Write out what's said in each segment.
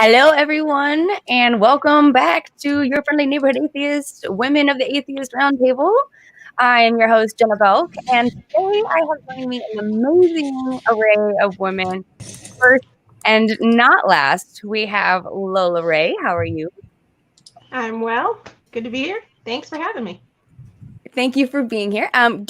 Hello, everyone, and welcome back to your friendly neighborhood atheist, Women of the Atheist Roundtable. I am your host, Jenna Belk, and today I have joined me an amazing array of women. First and not last, we have Lola Rey. How are you? I'm well. Good to be here. Thanks for having me. Thank you for being here. Can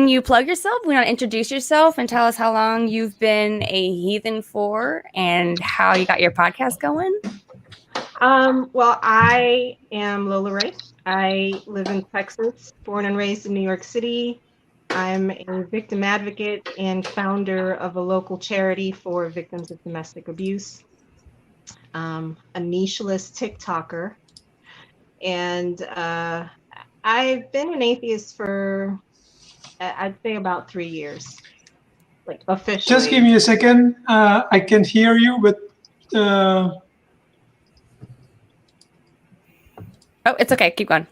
you plug yourself? We want to introduce yourself and tell us how long you've been a heathen for and how you got your podcast going? Well, I am Lola Rey. I live in Texas, born and raised in New York City. I'm a victim advocate and founder of a local charity for victims of domestic abuse. A nicheless TikToker. And I've been an atheist for, I'd say, about 3 years, like officially. Just give me a second. I can hear you, but... Oh, it's okay. Keep going.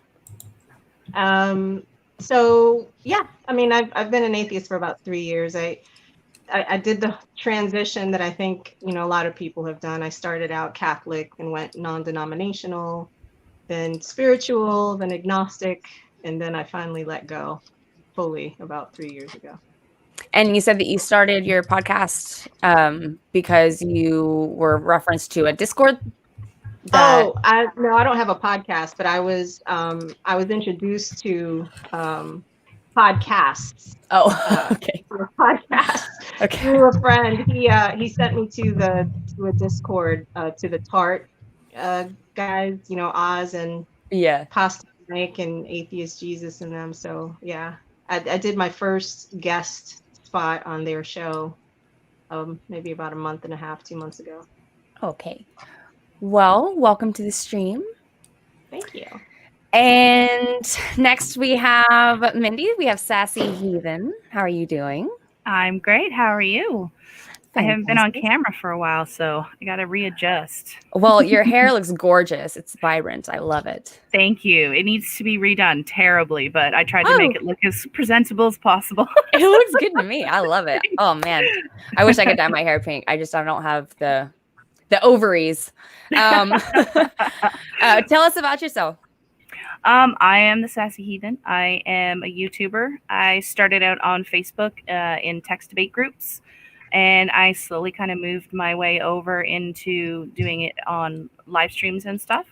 So yeah, I mean, I've been an atheist for about 3 years. I did the transition that I think, a lot of people have done. I started out Catholic and went non-denominational, then spiritual, then agnostic, and then I finally let go fully about 3 years ago. And you said that you started your podcast because you were referenced to a Discord. No, I don't have a podcast, but I was introduced to podcasts. Oh, okay. Podcast. Okay. Through a friend. He sent me to a Discord to the Tart guys, Oz and Pasta Mike and Atheist Jesus and them. So yeah, I did my first guest spot on their show maybe about a month and a half, 2 months ago. Okay. Well, welcome to the stream. Thank you. And next we have Mindy. We have Sassy Heathen. How are you doing? I'm great. How are you? Fantastic. I haven't been on camera for a while, so I got to readjust. Well, your hair looks gorgeous. It's vibrant. I love it. Thank you. It needs to be redone terribly, but I tried to make it look as presentable as possible. It looks good to me. I love it. Oh, man. I wish I could dye my hair pink. I don't have the ovaries. Tell us about yourself. I am the Sassy Heathen. I am a YouTuber. I started out on Facebook in text debate groups, and I slowly kind of moved my way over into doing it on live streams and stuff.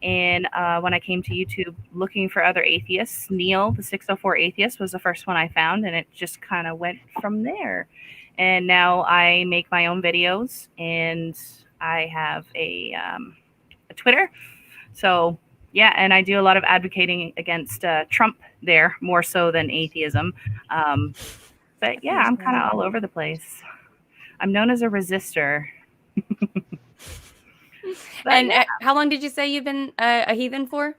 And when I came to YouTube looking for other atheists, Neil, the 604 Atheist, was the first one I found, and it just kind of went from there. And now I make my own videos, and I have a Twitter. So yeah, and I do a lot of advocating against Trump there, more so than atheism. But yeah, I'm kind of all over the place. I'm known as a resistor. And how long did you say you've been a heathen for?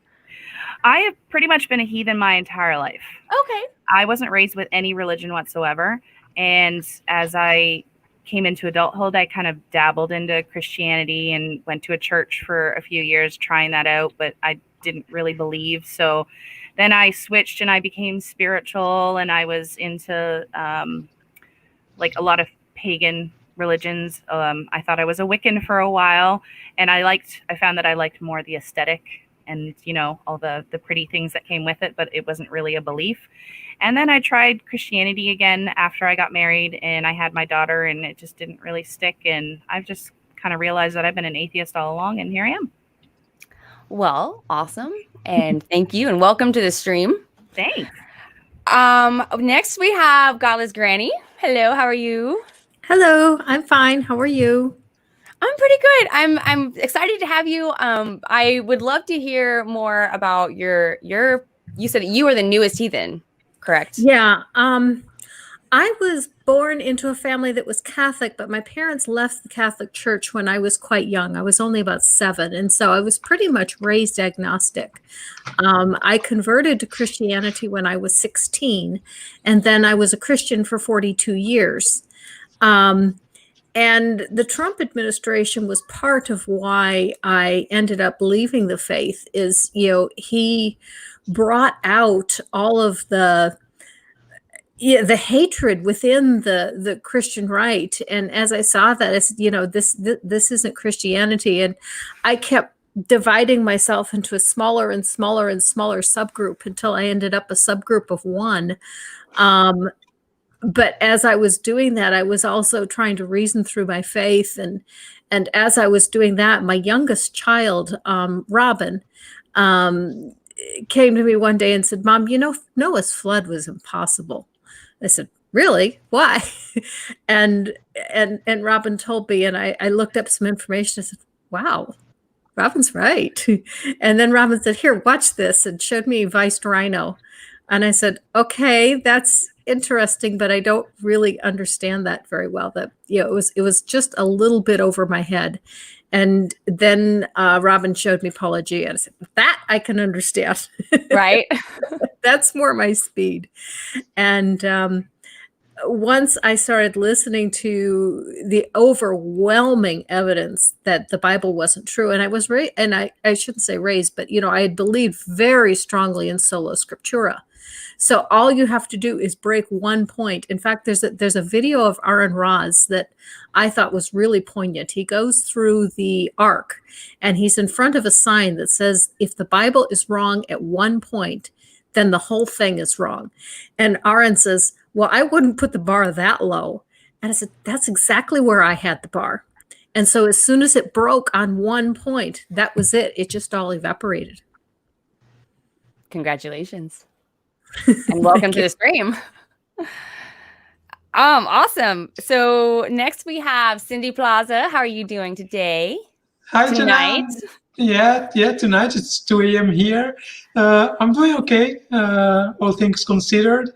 I have pretty much been a heathen my entire life. Okay. I wasn't raised with any religion whatsoever. And as I came into adulthood, I kind of dabbled into Christianity and went to a church for a few years trying that out, but I didn't really believe. So then I switched and I became spiritual, and I was into like a lot of pagan religions. I thought I was a Wiccan for a while, and I found that I liked more the aesthetic and, all the pretty things that came with it, but it wasn't really a belief. And then I tried Christianity again after I got married and I had my daughter, and it just didn't really stick. And I've just kind of realized that I've been an atheist all along, and here I am. Well, awesome. And thank you, and welcome to the stream. Thanks. Next we have Godless Granny. Hello, how are you? Hello, I'm fine. How are you? I'm pretty good. I'm excited to have you. I would love to hear more about your you said you were the newest heathen, correct? Yeah. I was born into a family that was Catholic, but my parents left the Catholic Church when I was quite young. I was only about 7, and so I was pretty much raised agnostic. I converted to Christianity when I was 16, and then I was a Christian for 42 years. And the Trump administration was part of why I ended up leaving the faith. He brought out all of the yeah, the hatred within the Christian right. And as I saw that, it's, this isn't Christianity. And I kept dividing myself into a smaller and smaller and smaller subgroup until I ended up a subgroup of one. But as I was doing that, I was also trying to reason through my faith. And as I was doing that, my youngest child, Robin, came to me one day and said, "Mom, Noah's flood was impossible." I said, "Really? Why?" and Robin told me, and I looked up some information. I said, "Wow, Robin's right." And then Robin said, "Here, watch this," and showed me Viced Rhino. And I said, "Okay, that's interesting, but I don't really understand that very well." That it was just a little bit over my head. And then Robin showed me Paula G, and I said, "That I can understand." Right. That's more my speed. And once I started listening to the overwhelming evidence that the Bible wasn't true, and I was raised, and I shouldn't say raised, but I had believed very strongly in sola scriptura. So all you have to do is break one point. In fact, there's a video of Aaron Roz that I thought was really poignant. He goes through the ark, and he's in front of a sign that says, "If the Bible is wrong at one point, then the whole thing is wrong." And Aaron says, "Well, I wouldn't put the bar that low." And I said, "That's exactly where I had the bar." And so as soon as it broke on one point, that was it. It just all evaporated. Congratulations. And welcome to the stream. Awesome. So next we have Cindy Plaza. How are you doing today? Hi, Tonight? Jenna. Yeah, tonight it's 2 a.m. here. I'm doing okay, all things considered.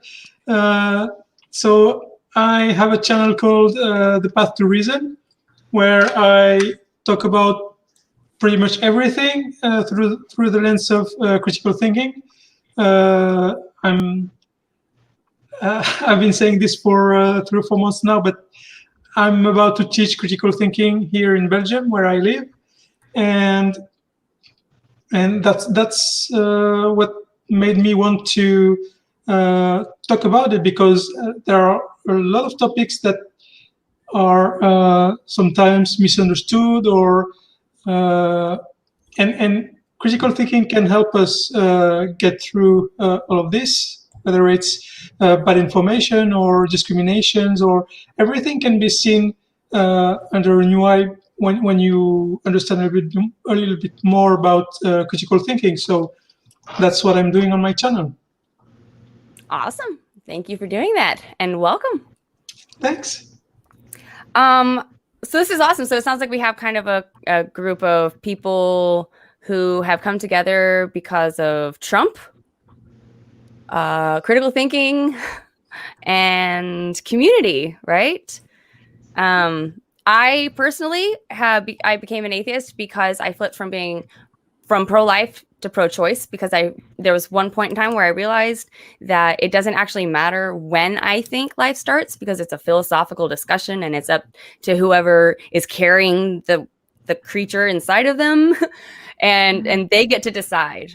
So I have a channel called The Path to Reason, where I talk about pretty much everything through the lens of critical thinking. I've been saying this for 3 or 4 months now, but I'm about to teach critical thinking here in Belgium, where I live, and that's what made me want to talk about it, because there are a lot of topics that are sometimes misunderstood, or and critical thinking can help us get through all of this, whether it's bad information or discriminations, or everything can be seen under a new eye when you understand a little bit more about critical thinking. So that's what I'm doing on my channel. Awesome. Thank you for doing that, and welcome. Thanks. So this is awesome. So it sounds like we have kind of a group of people who have come together because of Trump, critical thinking, and community, right? I personally I became an atheist because I flipped from being pro-life to pro-choice, because there was one point in time where I realized that it doesn't actually matter when I think life starts, because it's a philosophical discussion and it's up to whoever is carrying the creature inside of them, and they get to decide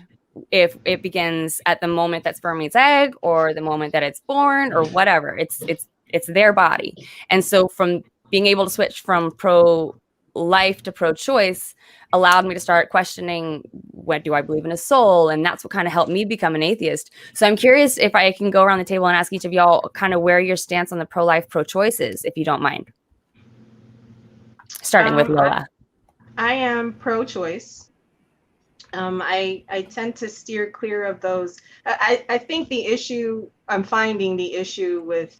if it begins at the moment that sperm meets egg, or the moment that it's born, or whatever. It's their body. And so from being able to switch from pro-life to pro-choice allowed me to start questioning, what do I believe in a soul? And that's what kind of helped me become an atheist. So I'm curious if I can go around the table and ask each of y'all kind of where your stance on the pro-life, pro-choice is, if you don't mind. Starting with Lola. I am pro-choice. I tend to steer clear of those. I think I'm finding the issue with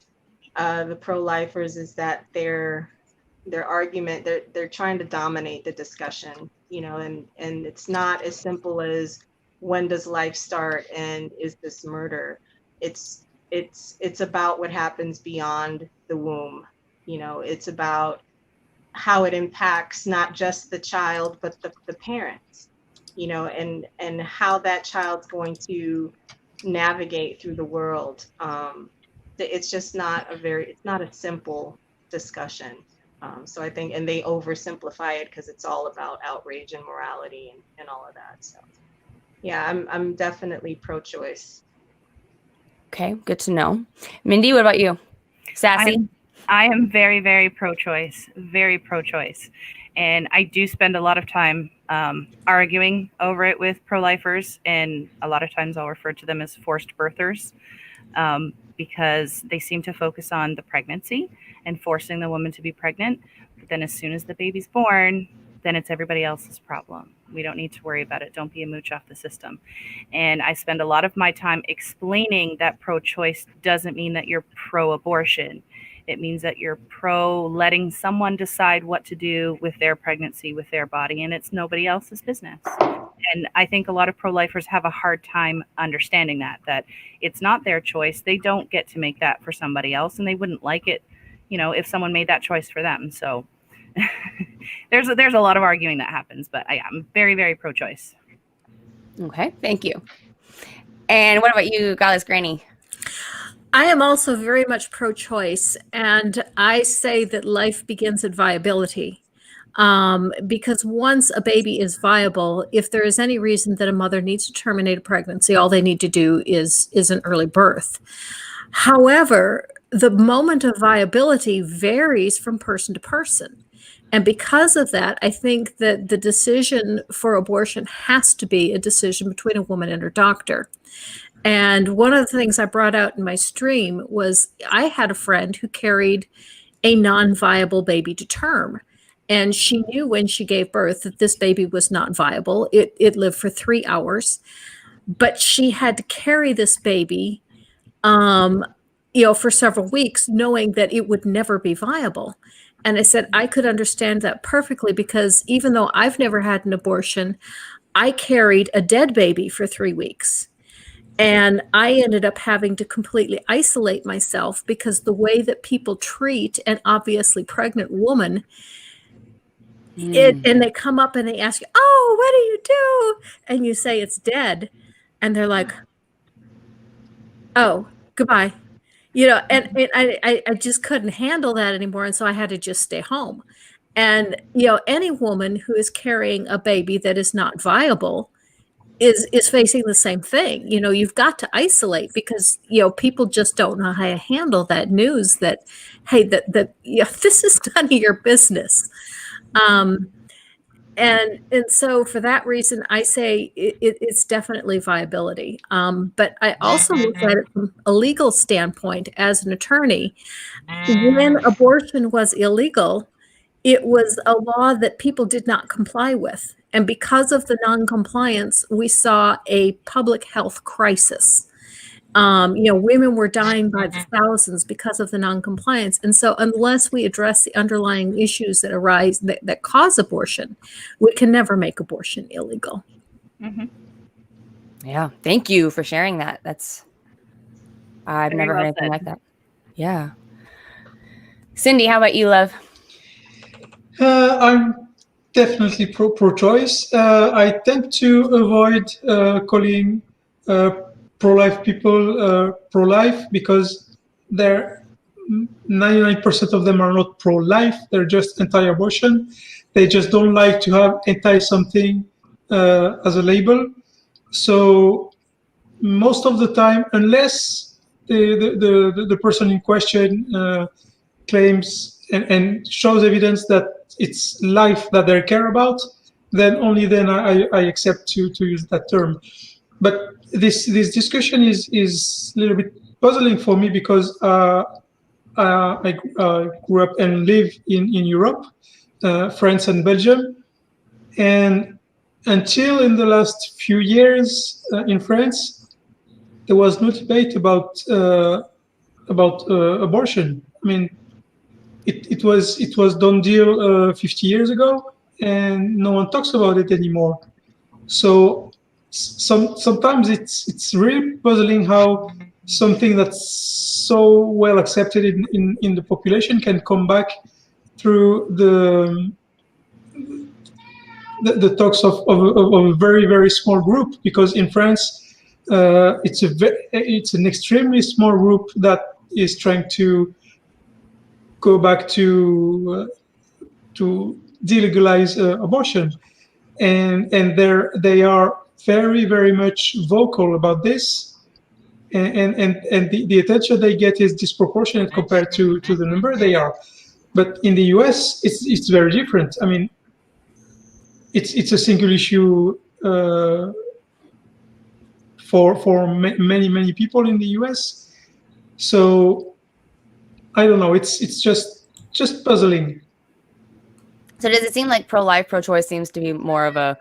the pro-lifers is that their argument, they're trying to dominate the discussion, and it's not as simple as when does life start and is this murder. It's about what happens beyond the womb. It's about how it impacts not just the child but the parents, and how that child's going to navigate through the world. It's just not a simple discussion. So I think, and they oversimplify it because it's all about outrage and morality and all of that. So yeah, I'm definitely pro-choice. Okay, good to know. Mindy, what about you? Sassy? I am very, very pro-choice, and I do spend a lot of time arguing over it with pro-lifers, and a lot of times I'll refer to them as forced birthers, because they seem to focus on the pregnancy and forcing the woman to be pregnant. But then as soon as the baby's born, then it's everybody else's problem. We don't need to worry about it. Don't be a mooch off the system. And I spend a lot of my time explaining that pro-choice doesn't mean that you're pro-abortion. It means that you're pro letting someone decide what to do with their pregnancy, with their body, and it's nobody else's business. And I think a lot of pro-lifers have a hard time understanding that it's not their choice. They don't get to make that for somebody else, and they wouldn't like it, if someone made that choice for them. So there's a lot of arguing that happens, but I'm very, very pro-choice. Okay, thank you. And what about you, Godless Granny? I am also very much pro-choice, and I say that life begins at viability. Because once a baby is viable, if there is any reason that a mother needs to terminate a pregnancy, all they need to do is an early birth. However, the moment of viability varies from person to person. And because of that, I think that the decision for abortion has to be a decision between a woman and her doctor. And one of the things I brought out in my stream was I had a friend who carried a non-viable baby to term. And she knew when she gave birth that this baby was not viable. It lived for 3 hours. But she had to carry this baby, for several weeks, knowing that it would never be viable. And I said, I could understand that perfectly, because even though I've never had an abortion, I carried a dead baby for 3 weeks. And I ended up having to completely isolate myself, because the way that people treat an obviously pregnant woman, and they come up and they ask you, oh, what do you do? And you say it's dead. And they're like, oh, goodbye. And I just couldn't handle that anymore. And so I had to just stay home. And, any woman who is carrying a baby that is not viable is facing the same thing. You've got to isolate, because, people just don't know how to handle that news that, hey, that this is none of your business. And so for that reason, I say it's definitely viability. But I also look at it from a legal standpoint as an attorney. When abortion was illegal, it was a law that people did not comply with. And because of the non-compliance, we saw a public health crisis. Women were dying by the thousands because of the non-compliance. And so unless we address the underlying issues that arise that cause abortion, we can never make abortion illegal. Mm-hmm. Yeah, thank you for sharing that. I've never heard anything like that. Yeah. Cindy, how about you, love? I'm definitely pro-choice. I tend to avoid calling pro-life people pro-life, because 99% of them are not pro-life. They're just anti-abortion. They just don't like to have anti-something as a label. So most of the time, unless the person in question claims and shows evidence that it's life that they care about, then only then I accept to use that term. But this discussion is a little bit puzzling for me, because I grew up and live in Europe, France and Belgium, and until in the last few years in France, there was no debate about abortion. I mean, it was done deal 50 years ago, and no one talks about it anymore. So sometimes it's really puzzling how something that's so well accepted in the population can come back through the talks of a very, very small group, because in France it's an extremely small group that is trying to go back to delegalize abortion, and they are very, very much vocal about this. and the attention they get is disproportionate compared to the number they are. But in the US, it's very different. I mean, it's a single issue for many people in the US. So I don't know. It's just puzzling. So does it seem like pro-life, pro-choice seems to be more of a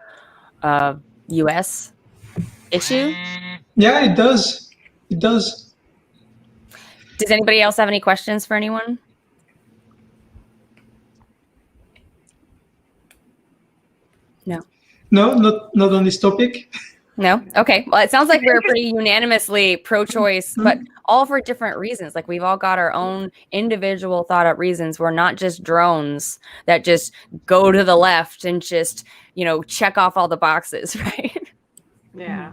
U.S. issue? Yeah, it does. It does. Does anybody else have any questions for anyone? No. No, not on this topic. No? Okay. Well, it sounds like we're pretty unanimously pro-choice, but all for different reasons. Like we've all got our own individual thought out reasons. We're not just drones that just go to the left and just, check off all the boxes, right? Yeah.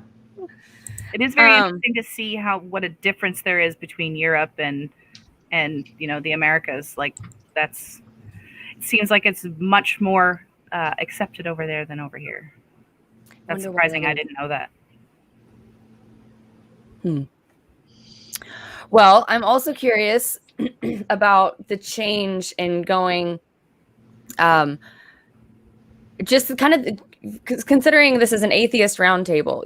It is very interesting to see what a difference there is between Europe and the Americas. Like it seems like it's much more accepted over there than over here. That's surprising. I didn't know that. Well, I'm also curious about the change in going, just kind of considering this is an atheist roundtable.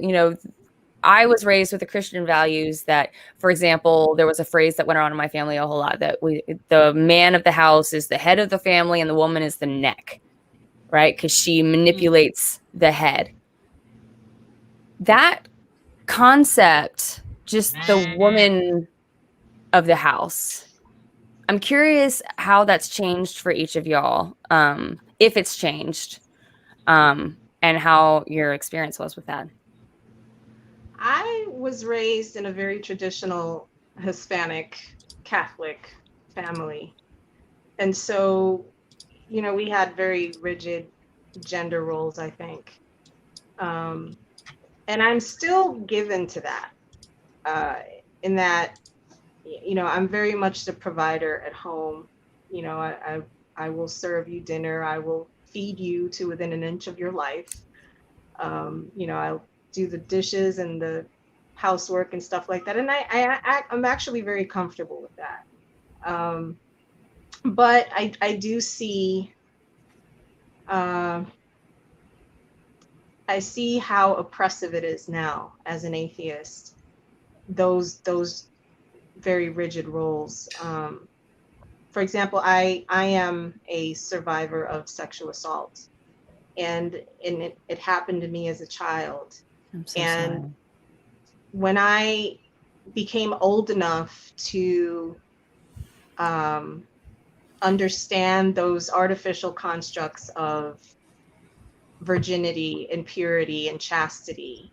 I was raised with the Christian values that, for example, there was a phrase that went around in my family a whole lot that the man of the house is the head of the family and the woman is the neck, right? Because she manipulates the head. That concept, just the woman of the house. I'm curious how that's changed for each of y'all, if it's changed, and how your experience was with that. I was raised in a very traditional Hispanic Catholic family. And so, we had very rigid gender roles, I think. And I'm still given to that, in that, I'm very much the provider at home. I will serve you dinner. I will feed you to within an inch of your life. I'll do the dishes and the housework and stuff like that. And I'm actually very comfortable with that. But I do see, I see how oppressive it is now as an atheist, those very rigid roles. For example, I am a survivor of sexual assault, and it happened to me as a child. I'm so And sorry. when I became old enough to understand those artificial constructs of virginity and purity and chastity,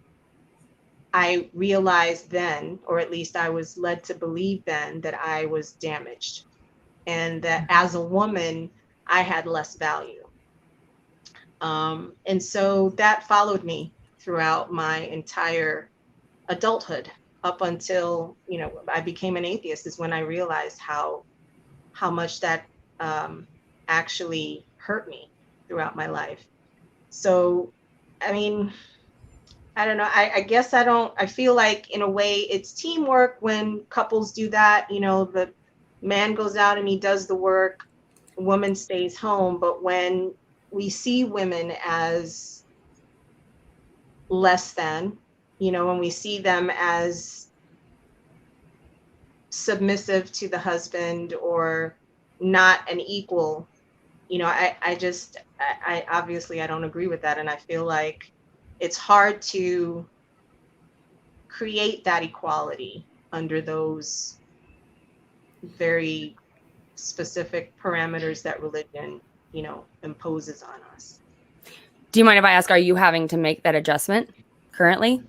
I realized then, or at least I was led to believe then, that I was damaged and that as a woman, I had less value. And so that followed me throughout my entire adulthood up until, I became an atheist, is when I realized how much that actually hurt me throughout my life. So, I mean, I don't know. I guess I feel like in a way it's teamwork when couples do that. The man goes out and he does the work, woman stays home. But when we see women as less than, when we see them as submissive to the husband or not an equal, I obviously I don't agree with that. And I feel like it's hard to create that equality under those very specific parameters that religion, imposes on us. Do you mind if I ask, are you having to make that adjustment currently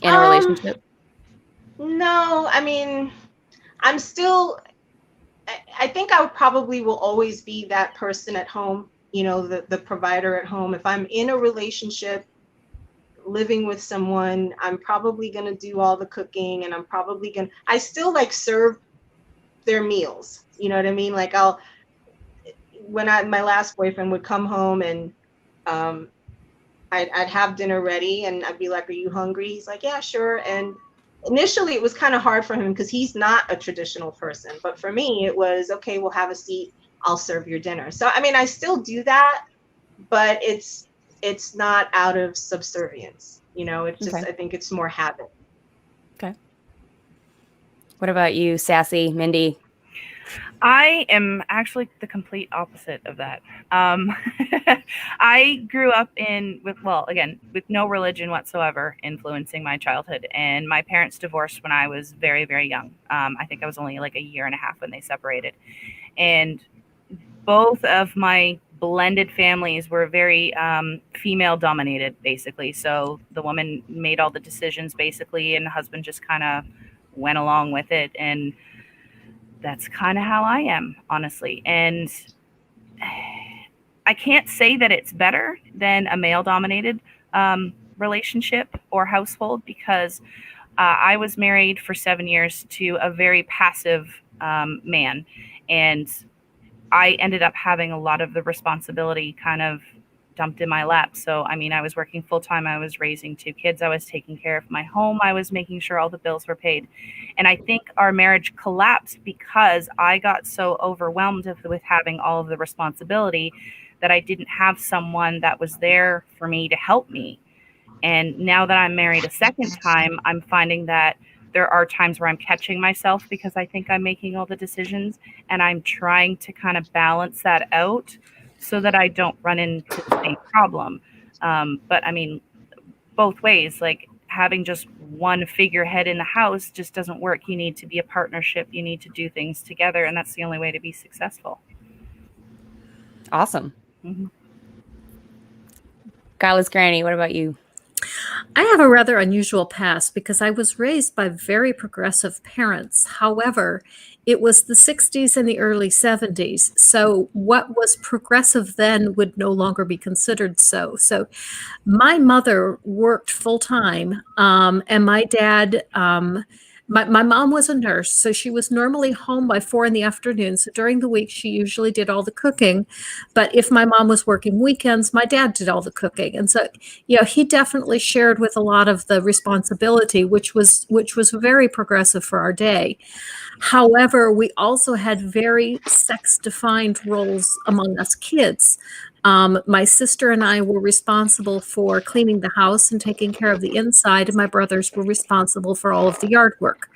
in a relationship? No, I mean, I'm still, I think I probably will always be that person at home, the provider at home. If I'm in a relationship, living with someone, I'm probably going to do all the cooking, and I still serve their meals. You know what I mean? Like my last boyfriend would come home and I'd have dinner ready and I'd be like, "Are you hungry?" He's like, "Yeah, sure." And initially it was kind of hard for him because he's not a traditional person. But for me, it was, okay, we'll have a seat. I'll serve your dinner. So, I mean, I still do that, but it's not out of subservience. You know, it's just, Okay. I think it's more habit. Okay. What about you, Sassy, Mindy? I am actually the complete opposite of that. I grew up with no religion whatsoever influencing my childhood, and my parents divorced when I was very, very young. I think I was only like a year and a half when they separated, and both of my blended families were very female dominated, basically. So the woman made all the decisions, basically, and the husband just kind of went along with it, and that's kind of how I am, honestly. And I can't say that it's better than a male-dominated relationship or household, because I was married for 7 years to a very passive man, and I ended up having a lot of the responsibility kind of dumped in my lap. So, I mean, I was working full-time. I was raising 2 kids. I was taking care of my home. I was making sure all the bills were paid. And I think our marriage collapsed because I got so overwhelmed with having all of the responsibility that I didn't have someone that was there for me to help me. And now that I'm married a second time, I'm finding that there are times where I'm catching myself because I think I'm making all the decisions, and I'm trying to kind of balance that out so that I don't run into the same problem. But I mean, both ways, like having just one figurehead in the house just doesn't work. You need to be a partnership. You need to do things together, and that's the only way to be successful. Awesome. Mm-hmm. Godless Granny, what about you? I have a rather unusual past because I was raised by very progressive parents. However, it was the 60s and the early 70s. So what was progressive then would no longer be considered so. So my mother worked full time, and my dad, my mom was a nurse, so she was normally home by 4 in the afternoon. So during the week, she usually did all the cooking. But if my mom was working weekends, my dad did all the cooking. And so, you know, he definitely shared with a lot of the responsibility, which was very progressive for our day. However, we also had very sex-defined roles among us kids. My sister and I were responsible for cleaning the house and taking care of the inside, and my brothers were responsible for all of the yard work.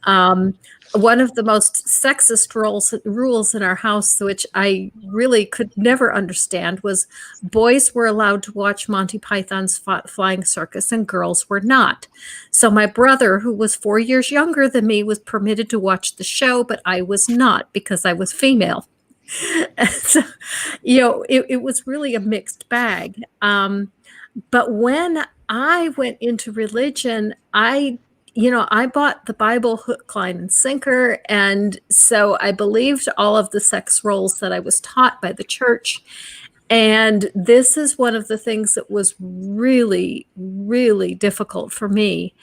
One of the most sexist rules in our house, which I really could never understand, was boys were allowed to watch Monty Python's Flying Circus and girls were not. So my brother, who was 4 years younger than me, was permitted to watch the show, but I was not because I was female. So, you know, it was really a mixed bag. But when I went into religion, I bought the Bible hook, line, and sinker. And so I believed all of the sex roles that I was taught by the church. And this is one of the things that was really, really difficult for me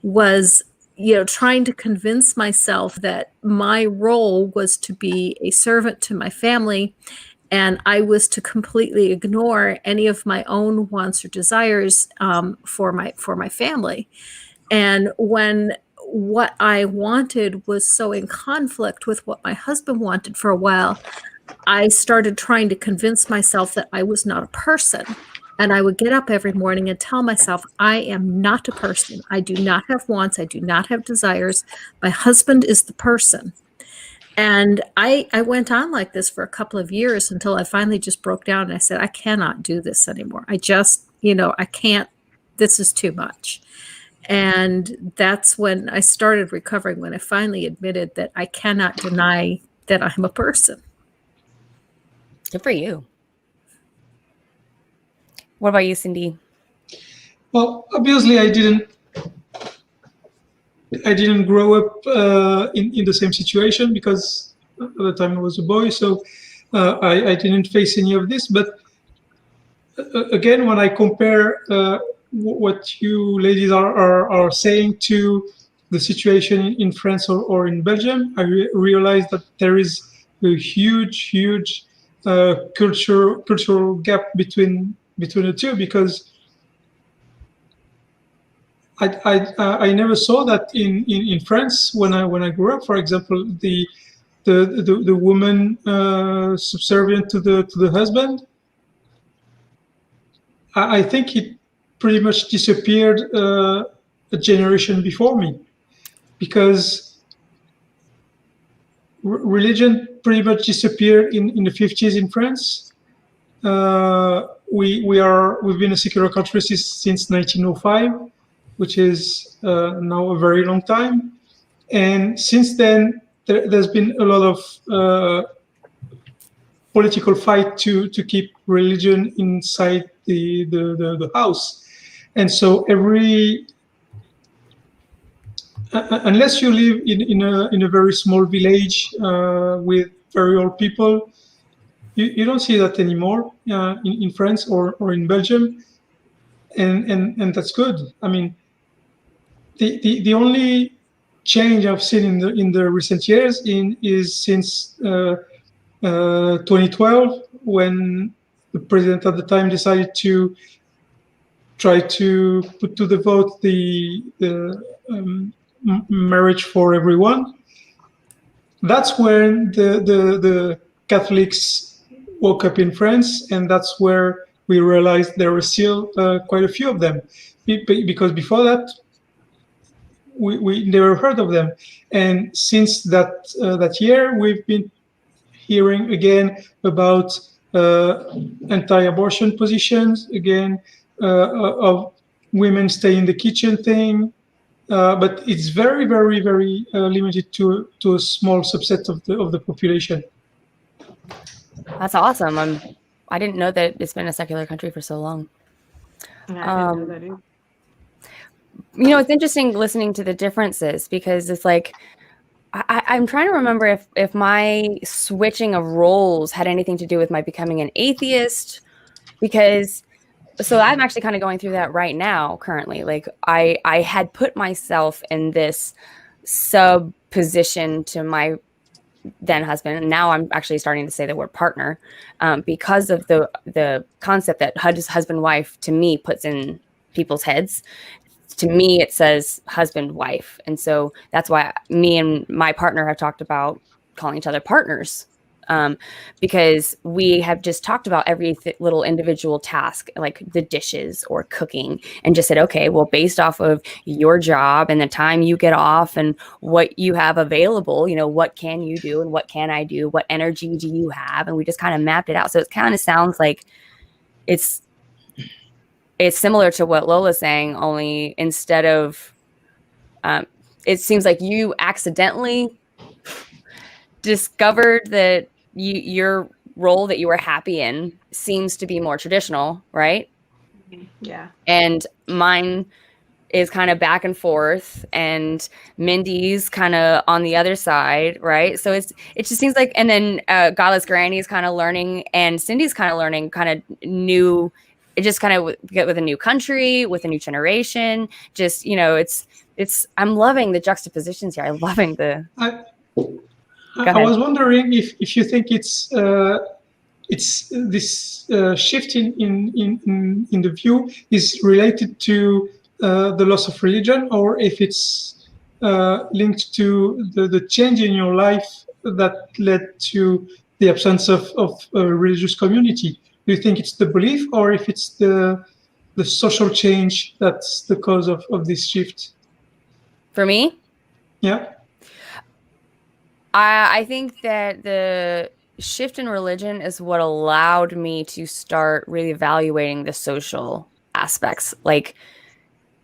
was, you know, trying to convince myself that my role was to be a servant to my family, and I was to completely ignore any of my own wants or desires for my family. And when what I wanted was so in conflict with what my husband wanted for a while, I started trying to convince myself that I was not a person. And I would get up every morning and tell myself, I am not a person. I do not have wants. I do not have desires. My husband is the person. And I went on like this for a couple of years until I finally just broke down and I said, I cannot do this anymore. I just, I can't, this is too much. And that's when I started recovering, when I finally admitted that I cannot deny that I'm a person. Good for you. What about you, Cindy? Well, obviously, I didn't grow up in the same situation because at the time I was a boy, so I didn't face any of this. But again, when I compare what you ladies are saying to the situation in France or in Belgium, I realize that there is a huge cultural gap between the two, because I never saw that in France when I grew up. For example, the woman subservient to the husband. I think it pretty much disappeared a generation before me, because religion pretty much disappeared in the 50s in France. We've been a secular country since 1905, which is now a very long time, and since then there's been a lot of political fight to keep religion inside the house, and so unless you live in a very small village with very old people, you don't see that anymore in France or in Belgium, and that's good. I mean, the only change I've seen in the recent years is since 2012, when the president at the time decided to try to put to the vote the marriage for everyone. That's when the Catholics woke up in France, and that's where we realized there were still quite a few of them, because before that we never heard of them. And since that year, we've been hearing again about anti-abortion positions, again of women stay in the kitchen thing, but it's very, very, very limited to a small subset of the population. That's awesome. I didn't know that it's been a secular country for so long. Yeah, I didn't know that either. You know, it's interesting listening to the differences, because it's like I'm trying to remember if my switching of roles had anything to do with my becoming an atheist, because so I'm actually kind of going through that right now currently. Like I had put myself in this sub position to my then husband, and now I'm actually starting to say the word partner, because of the concept that husband wife to me puts in people's heads. To me, it says husband wife, and so that's why me and my partner have talked about calling each other partners, because we have just talked about every little individual task, like the dishes or cooking, and just said, okay, well, based off of your job and the time you get off and what you have available, you know, what can you do and what can I do? What energy do you have? And we just kind of mapped it out. So it kind of sounds like it's similar to what Lola's saying, only instead of, it seems like you accidentally discovered that your role that you were happy in seems to be more traditional, right? Yeah. And mine is kind of back and forth, and Mindy's kind of on the other side, right? So it just seems like, and then Godless Granny is kind of learning, and Cindy's kind of learning, kind of new. It just kind of get with a new country, with a new generation. Just, you know, it's. I'm loving the juxtapositions here. I'm loving the. I was wondering if you think it's this shift in the view is related to the loss of religion, or if it's linked to the change in your life that led to the absence of a religious community. Do you think it's the belief, or if it's the social change that's the cause of this shift? For me? Yeah. I think that the shift in religion is what allowed me to start really evaluating the social aspects. Like,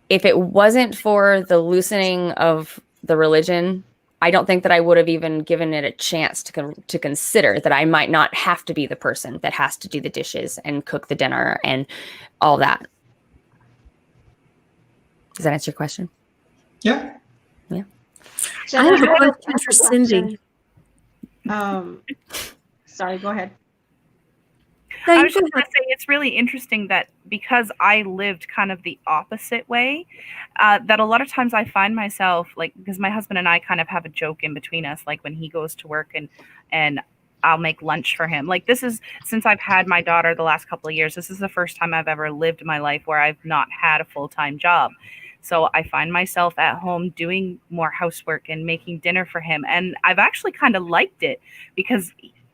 if it wasn't for the loosening of the religion, I don't think that I would have even given it a chance to consider that I might not have to be the person that has to do the dishes and cook the dinner and all that. Does that answer your question? Yeah. Yeah. Jenna, I have a question for Cindy. Sorry, go ahead. I was just going to say, it's really interesting that because I lived kind of the opposite way, that a lot of times I find myself, like, because my husband and I kind of have a joke in between us, like when he goes to work and I'll make lunch for him. Like, this is, since I've had my daughter the last couple of years, this is the first time I've ever lived my life where I've not had a full-time job. So I find myself at home doing more housework and making dinner for him. And I've actually kind of liked it because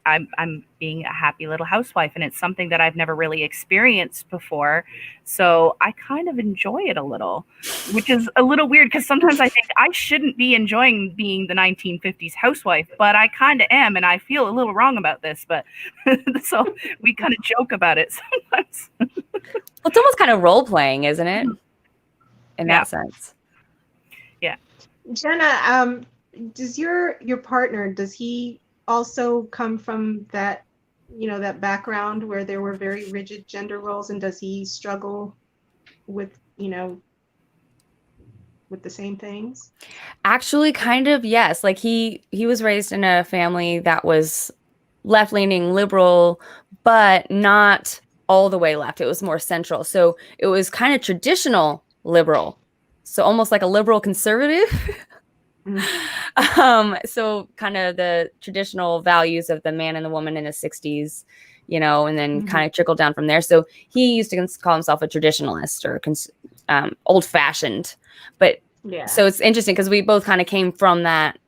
I'm being a happy little housewife, and it's something that I've never really experienced before. So I kind of enjoy it a little, which is a little weird because sometimes I think I shouldn't be enjoying being the 1950s housewife, but I kind of am, and I feel a little wrong about this. But so we kind of joke about it sometimes. Well, it's almost kind of role playing, isn't it? In that sense. Yeah. Jenna, does your partner, does he also come from that, that background where there were very rigid gender roles, and does he struggle with, with the same things? Actually, kind of, yes. Like he was raised in a family that was left-leaning, liberal, but not all the way left. It was more central. So it was kind of traditional liberal. So almost like a liberal conservative. So kind of the traditional values of the man and the woman in the 60s, and then kind of trickled down from there. So he used to call himself a traditionalist or old-fashioned. But yeah. So it's interesting because we both kind of came from that,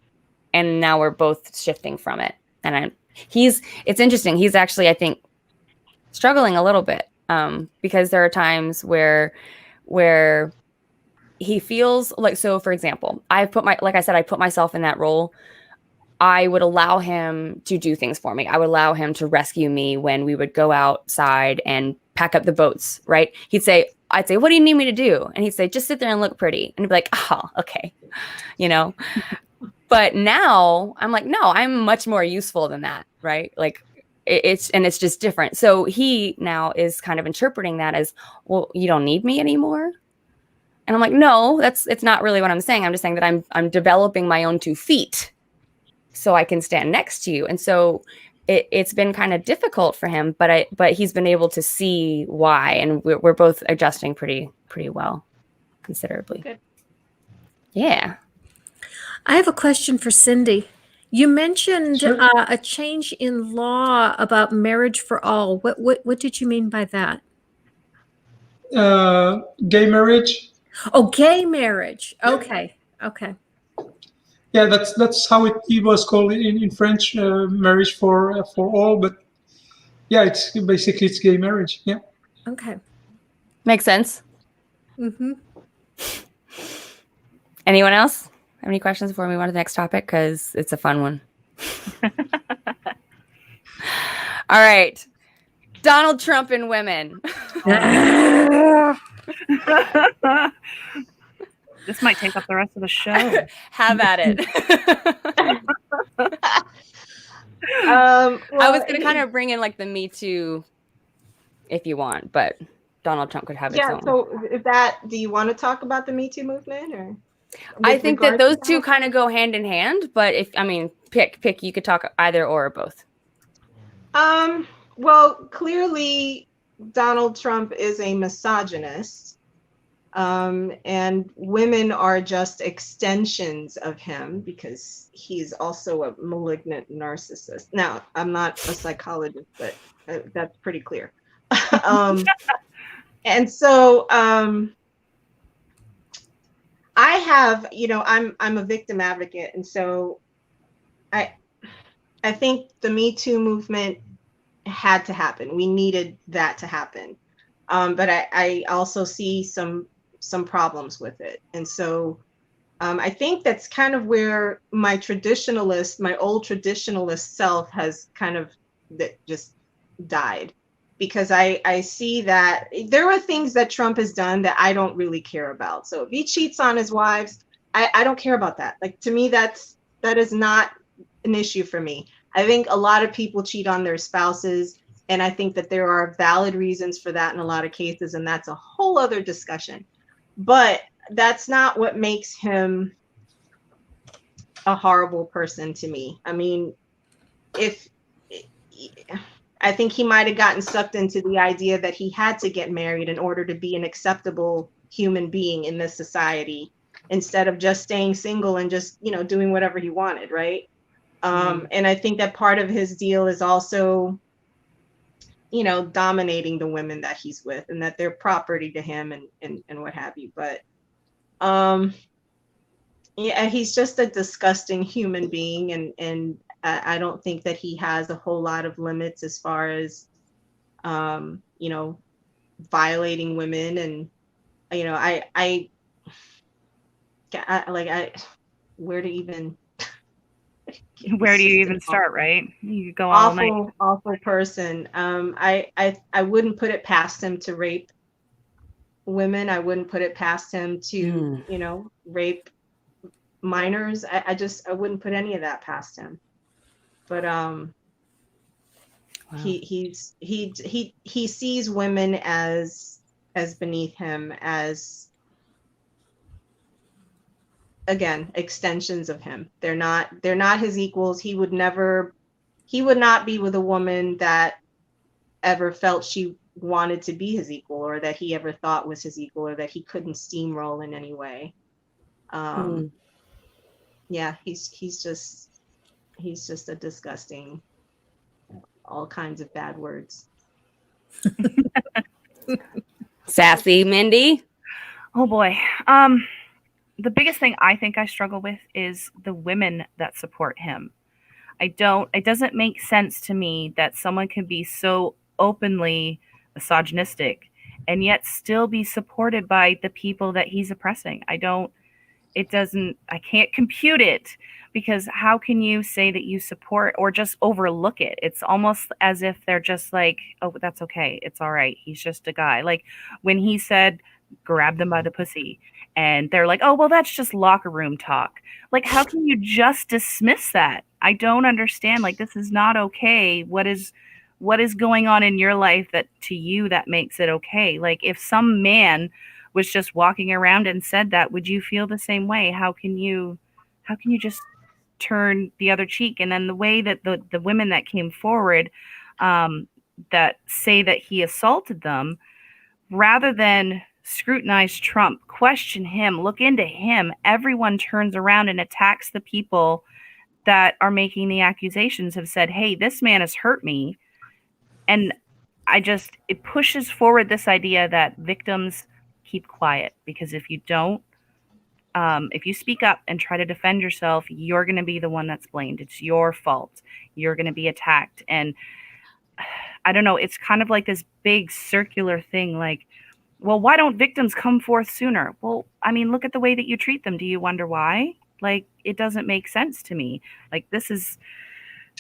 and now we're both shifting from it. And it's interesting. He's actually, I think, struggling a little bit because there are times where he feels like, so for example, like I said, I put myself in that role. I would allow him to do things for me. I would allow him to rescue me when we would go outside and pack up the boats, right? I'd say, what do you need me to do? And he'd say, just sit there and look pretty. And he'd be like, oh, okay. But now I'm like, no, I'm much more useful than that, right? Like it's just different. So he now is kind of interpreting that as, well, you don't need me anymore. And I'm like, no, it's not really what I'm saying. I'm just saying that I'm developing my own 2 feet so I can stand next to you. And so it's been kind of difficult for him, but he's been able to see why, and we're both adjusting pretty well, considerably. Good. Yeah. I have a question for Cindy. You mentioned Sure. a change in law about marriage for all. What did you mean by that? Gay marriage. Oh, gay marriage. Okay. Okay. Yeah, that's how it was called in French, marriage for all. But yeah, it's gay marriage. Yeah. Okay. Makes sense. Mm-hmm. Anyone else have any questions before we move on to the next topic? Because it's a fun one. All right. Donald Trump and women. This might take up the rest of the show. Have at it. Well, I was going to kind of bring in like the Me Too if you want, but Donald Trump could have its own. So do you want to talk about the Me Too movement, or? I think that those two kind of go hand in hand, but pick, you could talk either or both. Well, clearly Donald Trump is a misogynist. And women are just extensions of him because he's also a malignant narcissist. Now, I'm not a psychologist, but that's pretty clear. And so I have, I'm a victim advocate. And so I think the Me Too movement had to happen. We needed that to happen. But I also see some problems with it. And so I think that's kind of where my old traditionalist self has kind of just died, because I see that there are things that Trump has done that I don't really care about. So if he cheats on his wives, I don't care about that. Like, to me, that is not an issue for me. I think a lot of people cheat on their spouses, and I think that there are valid reasons for that in a lot of cases, and that's a whole other discussion. But that's not what makes him a horrible person to me. I mean, I think he might have gotten sucked into the idea that he had to get married in order to be an acceptable human being in this society, instead of just staying single and just, doing whatever he wanted, right? And I think that part of his deal is also, dominating the women that he's with, and that they're property to him and what have you. But Yeah, he's just a disgusting human being, and I don't think that he has a whole lot of limits as far as, you know, violating women. And where to even Where he's do you just even an start, right? You could go all night. awful person. I wouldn't put it past him to rape women. I wouldn't put it past him to, rape minors. I wouldn't put any of that past him. But Wow. he sees women as beneath him, as, again, extensions of him. They're not his equals. He would not be with a woman that ever felt she wanted to be his equal, or that he ever thought was his equal, or that he couldn't steamroll in any way. Yeah, he's just a disgusting, all kinds of bad words. Sassy Mindy. Oh boy. The biggest thing I think I struggle with is the women that support him. It doesn't make sense to me that someone can be so openly misogynistic and yet still be supported by the people that he's oppressing. I can't compute it, because how can you say that you support or just overlook it? It's almost as if they're just like, oh, that's okay. It's all right. He's just a guy. Like when he said, grab them by the pussy, and they're like, oh, well, that's just locker room talk. Like, how can you just dismiss that? I don't understand. Like, this is not okay. What is going on in your life that to you that makes it okay? Like, if some man was just walking around and said that, would you feel the same way? How can you just turn the other cheek? And then the way that the women that came forward, that say that he assaulted them, rather than scrutinize Trump, question him, look into him, everyone turns around and attacks the people that are making the accusations, have said, hey, this man has hurt me. And it pushes forward this idea that victims keep quiet, because if you don't, if you speak up and try to defend yourself, you're going to be the one that's blamed. It's your fault. You're going to be attacked. And I don't know, it's kind of like this big circular thing, like, well, why don't victims come forth sooner? Well, I mean, look at the way that you treat them. Do you wonder why? Like, it doesn't make sense to me. Like, this is,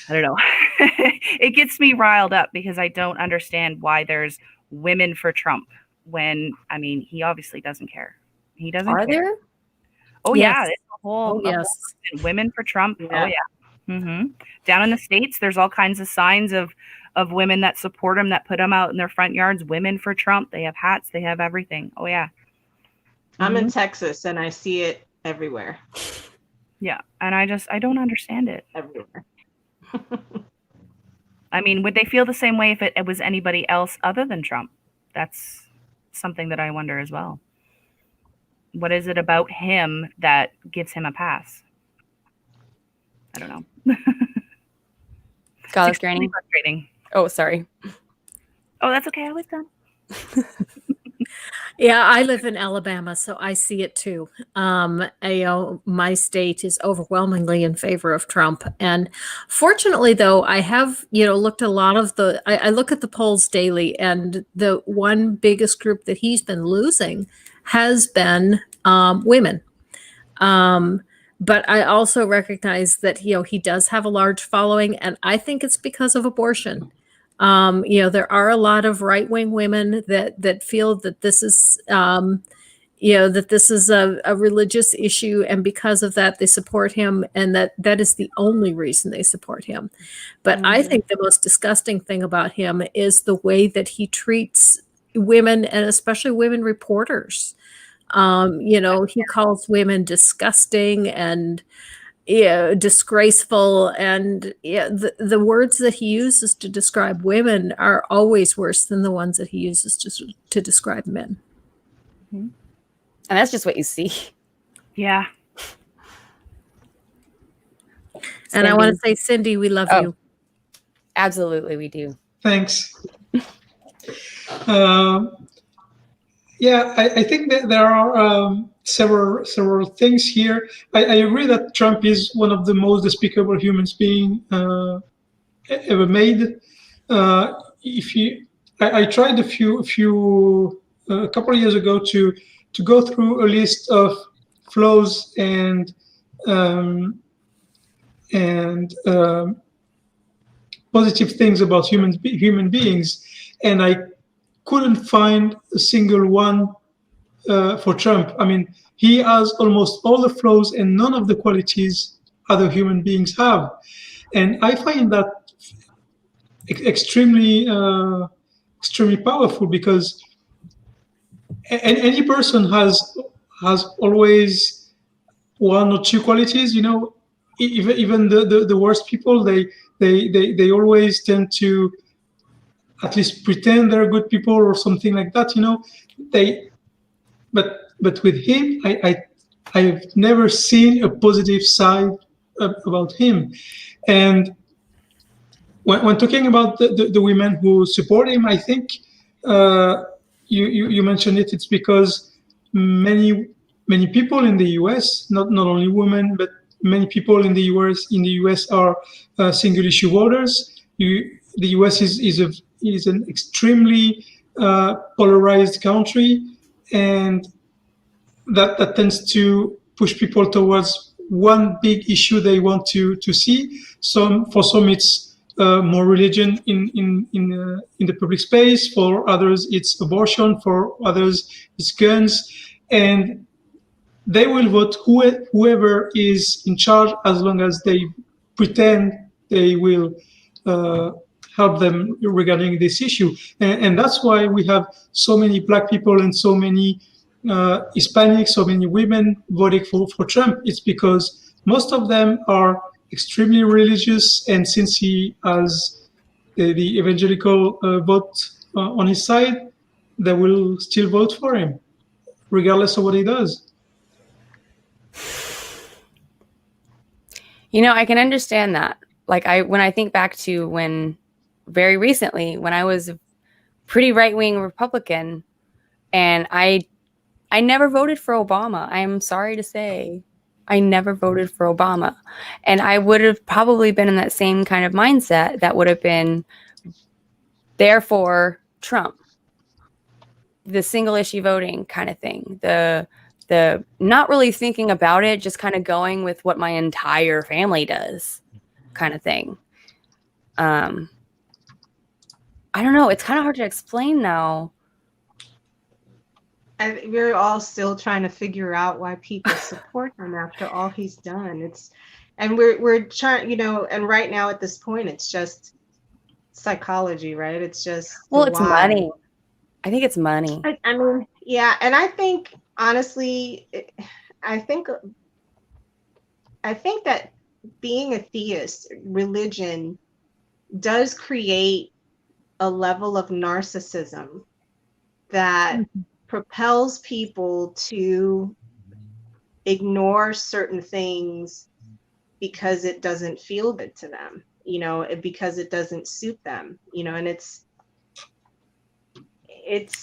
I don't know. It gets me riled up because I don't understand why there's women for Trump when, I mean, he obviously doesn't care. He doesn't care. Are there? Oh, Yes. yeah. It's a whole, yes. women for Trump. Yeah. Oh, yeah. Down in the States, there's all kinds of signs of women that support him, that put him out in their front yards. Women for Trump. They have hats. They have everything. Oh, yeah. I'm in Texas and I see it everywhere. Yeah. And I don't understand it. Everywhere. I mean, would they feel the same way if it was anybody else other than Trump? That's something that I wonder as well. What is it about him that gives him a pass? I don't know. Godless Granny. Frustrating. Oh, sorry. Oh, that's okay. I was done. Yeah, I live in Alabama, so I see it too. My state is overwhelmingly in favor of Trump, and fortunately, though, I have looked at a lot of the. I look at the polls daily, and the one biggest group that he's been losing has been women. But I also recognize that he does have a large following, and I think it's because of abortion. There are a lot of right-wing women that feel that this is, that this is a religious issue, and because of that, they support him, and that is the only reason they support him. But I think the most disgusting thing about him is the way that he treats women, and especially women reporters. He calls women disgusting and disgraceful, and the words that he uses to describe women are always worse than the ones that he uses to describe men. And that's just what you see. Yeah. And I want to say, Cindy, we love you. Absolutely, we do. Thanks. Yeah, I think that there are several things here. I agree that Trump is one of the most despicable humans being ever made. If you, I tried a couple of years ago to go through a list of flaws um, and positive things about human beings, and I couldn't find a single one for Trump. I mean, he has almost all the flaws and none of the qualities other human beings have, and I find that extremely powerful, because any person has always one or two qualities. You know, even the worst people, they always tend to at least pretend they're good people or something like that. You know, they but with him, I've never seen a positive side about him. And when talking about the women who support him, I think you mentioned it. It's because many people in the U.S., not only women, but many people in the U.S. are single issue voters. The U.S. is an extremely polarized country, and that tends to push people towards one big issue they want to see. For some it's more religion in the public space. For others, it's abortion. For others, it's guns, and they will vote whoever is in charge, as long as they pretend they will uh, help them regarding this issue. And that's why we have so many Black people and so many Hispanics, so many women voting for Trump. It's because most of them are extremely religious, and since he has the evangelical vote on his side, they will still vote for him, regardless of what he does. You know, I can understand that. Like when I think back to when very recently, when I was a pretty right-wing Republican, and I never voted for Obama. I am sorry to say, I never voted for Obama. And I would have probably been in that same kind of mindset that would have been therefore Trump. The single issue voting kind of thing. The not really thinking about it, just kind of going with what my entire family does kind of thing. I don't know. It's kind of hard to explain now. We're all still trying to figure out why people support him after all he's done. And we're trying, you know, and right now at this point, it's just psychology, right? It's just it's money. I think it's money. I mean, yeah, and I think honestly, I think that being a theist, religion does create a level of narcissism that propels people to ignore certain things because it doesn't feel good to them, you know, because it doesn't suit them, you know, and it's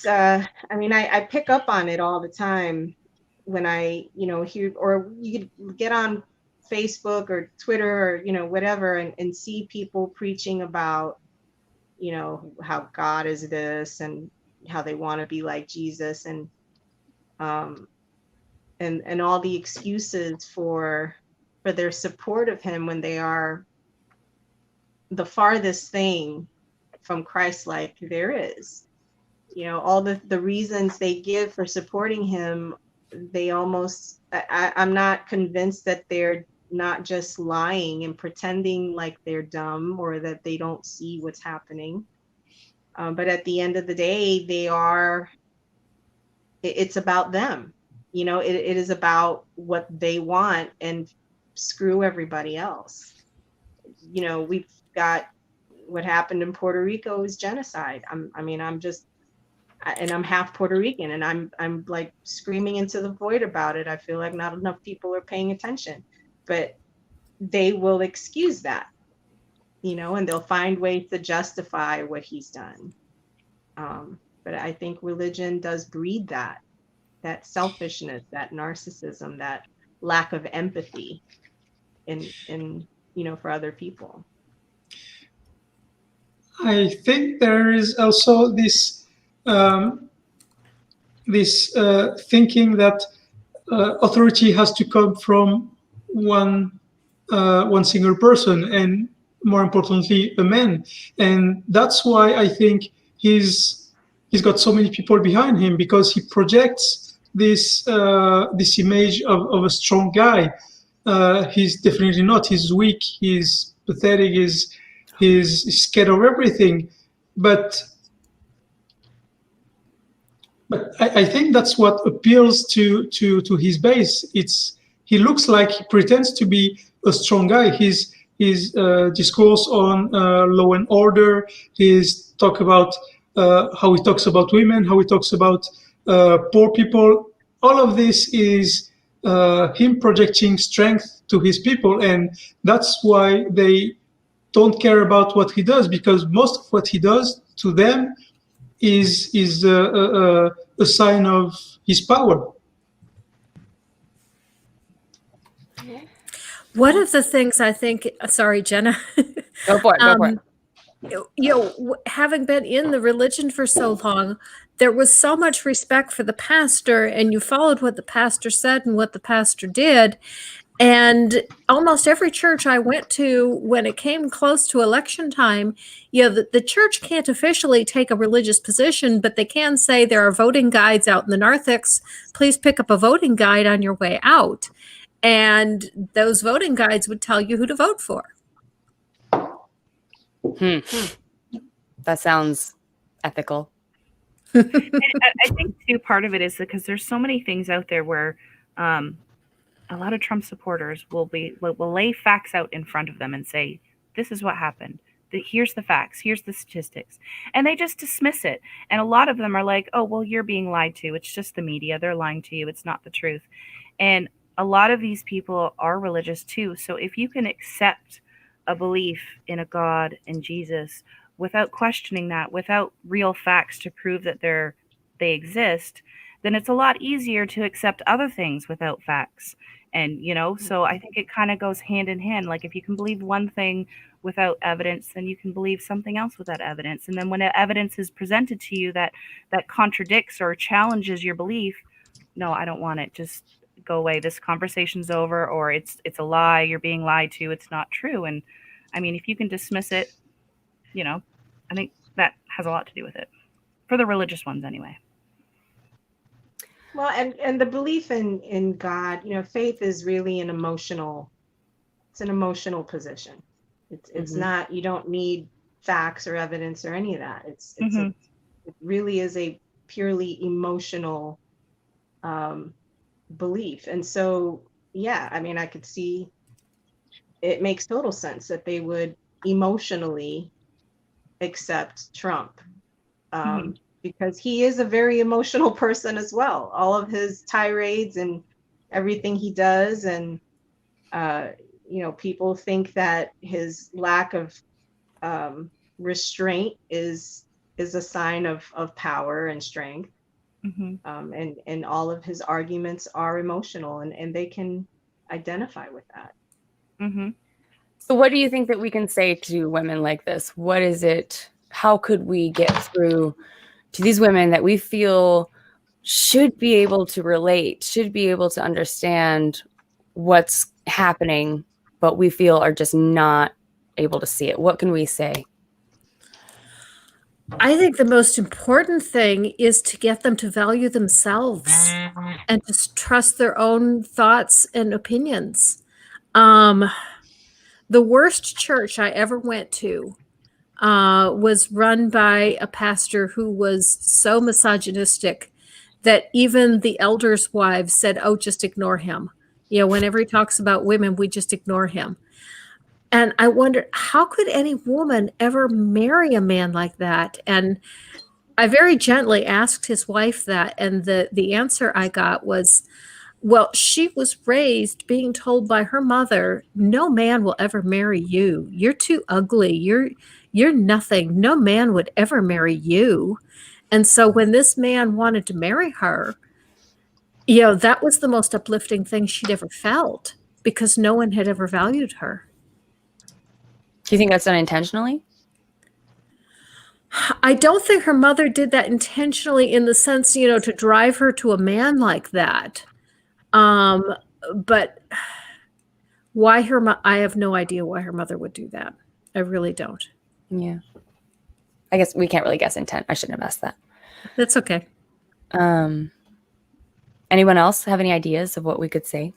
I mean, I pick up on it all the time when I, you know, hear, or you get on Facebook or Twitter or, you know, whatever, and see people preaching about, you know, how God is this and how they want to be like Jesus, and all the excuses for their support of him when they are the farthest thing from Christ-like there is. You know, all the reasons they give for supporting him, they almost, I'm not convinced that they're not just lying and pretending like they're dumb or that they don't see what's happening. But at the end of the day, it's about them. You know, it is about what they want, and screw everybody else. You know, we've got what happened in Puerto Rico is genocide. I'm half Puerto Rican, and I'm like screaming into the void about it. I feel like not enough people are paying attention, but they will excuse that, you know, and they'll find ways to justify what he's done. But I think religion does breed that selfishness, that narcissism, that lack of empathy in for other people. I think there is also this thinking that authority has to come from one single person, and more importantly, a man. And that's why I think he's got so many people behind him, because he projects this image of a strong guy. He's definitely not. He's weak. He's pathetic. He's scared of everything. But I think that's what appeals to his base. He looks like he pretends to be a strong guy. His discourse on law and order, his talk about how he talks about women, how he talks about poor people. All of this is him projecting strength to his people, and that's why they don't care about what he does, because most of what he does to them is a sign of his power. One of the things I think, sorry, Jenna. Go for it. Go for it. Having been in the religion for so long, there was so much respect for the pastor, and you followed what the pastor said and what the pastor did. And almost every church I went to, when it came close to election time, the church can't officially take a religious position, but they can say there are voting guides out in the narthex. Please pick up a voting guide on your way out. And those voting guides would tell you who to vote for. That sounds ethical. I think too, part of it is because there's so many things out there where a lot of Trump supporters will lay facts out in front of them and say, this is what happened. Here's the facts. Here's the statistics. And they just dismiss it. And a lot of them are like, oh, well, you're being lied to. It's just the media. They're lying to you. It's not the truth. And a lot of these people are religious too. So if you can accept a belief in a God and Jesus without questioning that, without real facts to prove that they exist, then it's a lot easier to accept other things without facts. And, so I think it kind of goes hand in hand. Like if you can believe one thing without evidence, then you can believe something else without evidence. And then when evidence is presented to you that contradicts or challenges your belief, no, I don't want it. Just go away. This conversation's over, or it's a lie. You're being lied to. It's not true. And I mean, if you can dismiss it, I think that has a lot to do with it for the religious ones anyway. Well, and the belief in God, faith is really it's an emotional position. It's not, you don't need facts or evidence or any of that. It really is a purely emotional belief. And so, yeah, I mean, I could see it makes total sense that they would emotionally accept Trump. Because he is a very emotional person as well. All of his tirades and everything he does, and people think that his lack of restraint is a sign of power and strength. And all of his arguments are emotional, and they can identify with that. So what do you think that we can say to women like this? What is it? How could we get through to these women that we feel should be able to relate, should be able to understand what's happening, but we feel are just not able to see it? What can we say? I think the most important thing is to get them to value themselves and to trust their own thoughts and opinions. The worst church I ever went to was run by a pastor who was so misogynistic that even the elders' wives said, oh, just ignore him. Whenever he talks about women, we just ignore him. And I wondered, how could any woman ever marry a man like that? And I very gently asked his wife that, and the answer I got was, well, she was raised being told by her mother, no man will ever marry you. You're too ugly. You're nothing. No man would ever marry you. And so when this man wanted to marry her, you know, that was the most uplifting thing she'd ever felt because no one had ever valued her. Do you think that's done intentionally? I don't think her mother did that intentionally in the sense, you know, to drive her to a man like that. But why I have no idea why her mother would do that. I really don't. Yeah. I guess we can't really guess intent. I shouldn't have asked that. That's okay. Anyone else have any ideas of what we could say?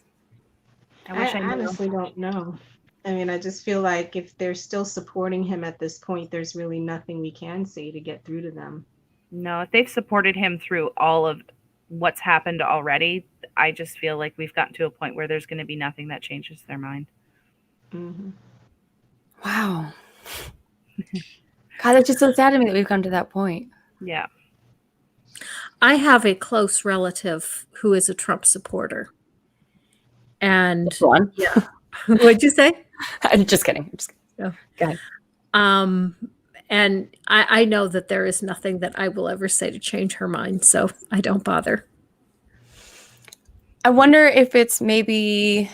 I honestly don't know. I mean, I just feel like if they're still supporting him at this point, there's really nothing we can say to get through to them. No, if they've supported him through all of what's happened already, I just feel like we've gotten to a point where there's going to be nothing that changes their mind. Mm-hmm. Wow. God, that's just so sad to me that we've come to that point. Yeah. I have a close relative who is a Trump supporter. And One. Yeah. What'd you say? I'm just kidding. Oh. Go ahead. And I know that there is nothing that I will ever say to change her mind, so I don't bother. I wonder if it's maybe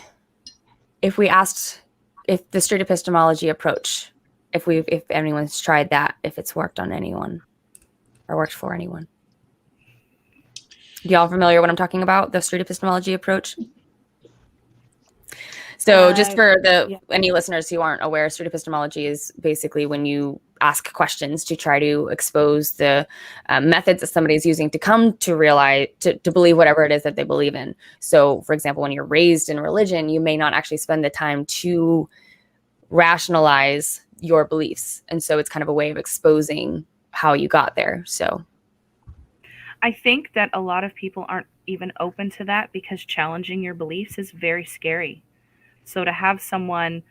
if we asked if the straight epistemology approach, if anyone's tried that, if it's worked on anyone or worked for anyone. Y'all familiar what I'm talking about? The straight epistemology approach? So just for any listeners who aren't aware, straight epistemology is basically when you ask questions to try to expose the methods that somebody is using to come to realize, to believe whatever it is that they believe in. So for example, when you're raised in religion, you may not actually spend the time to rationalize your beliefs. And so it's kind of a way of exposing how you got there. So I think that a lot of people aren't even open to that because challenging your beliefs is very scary. So to have someone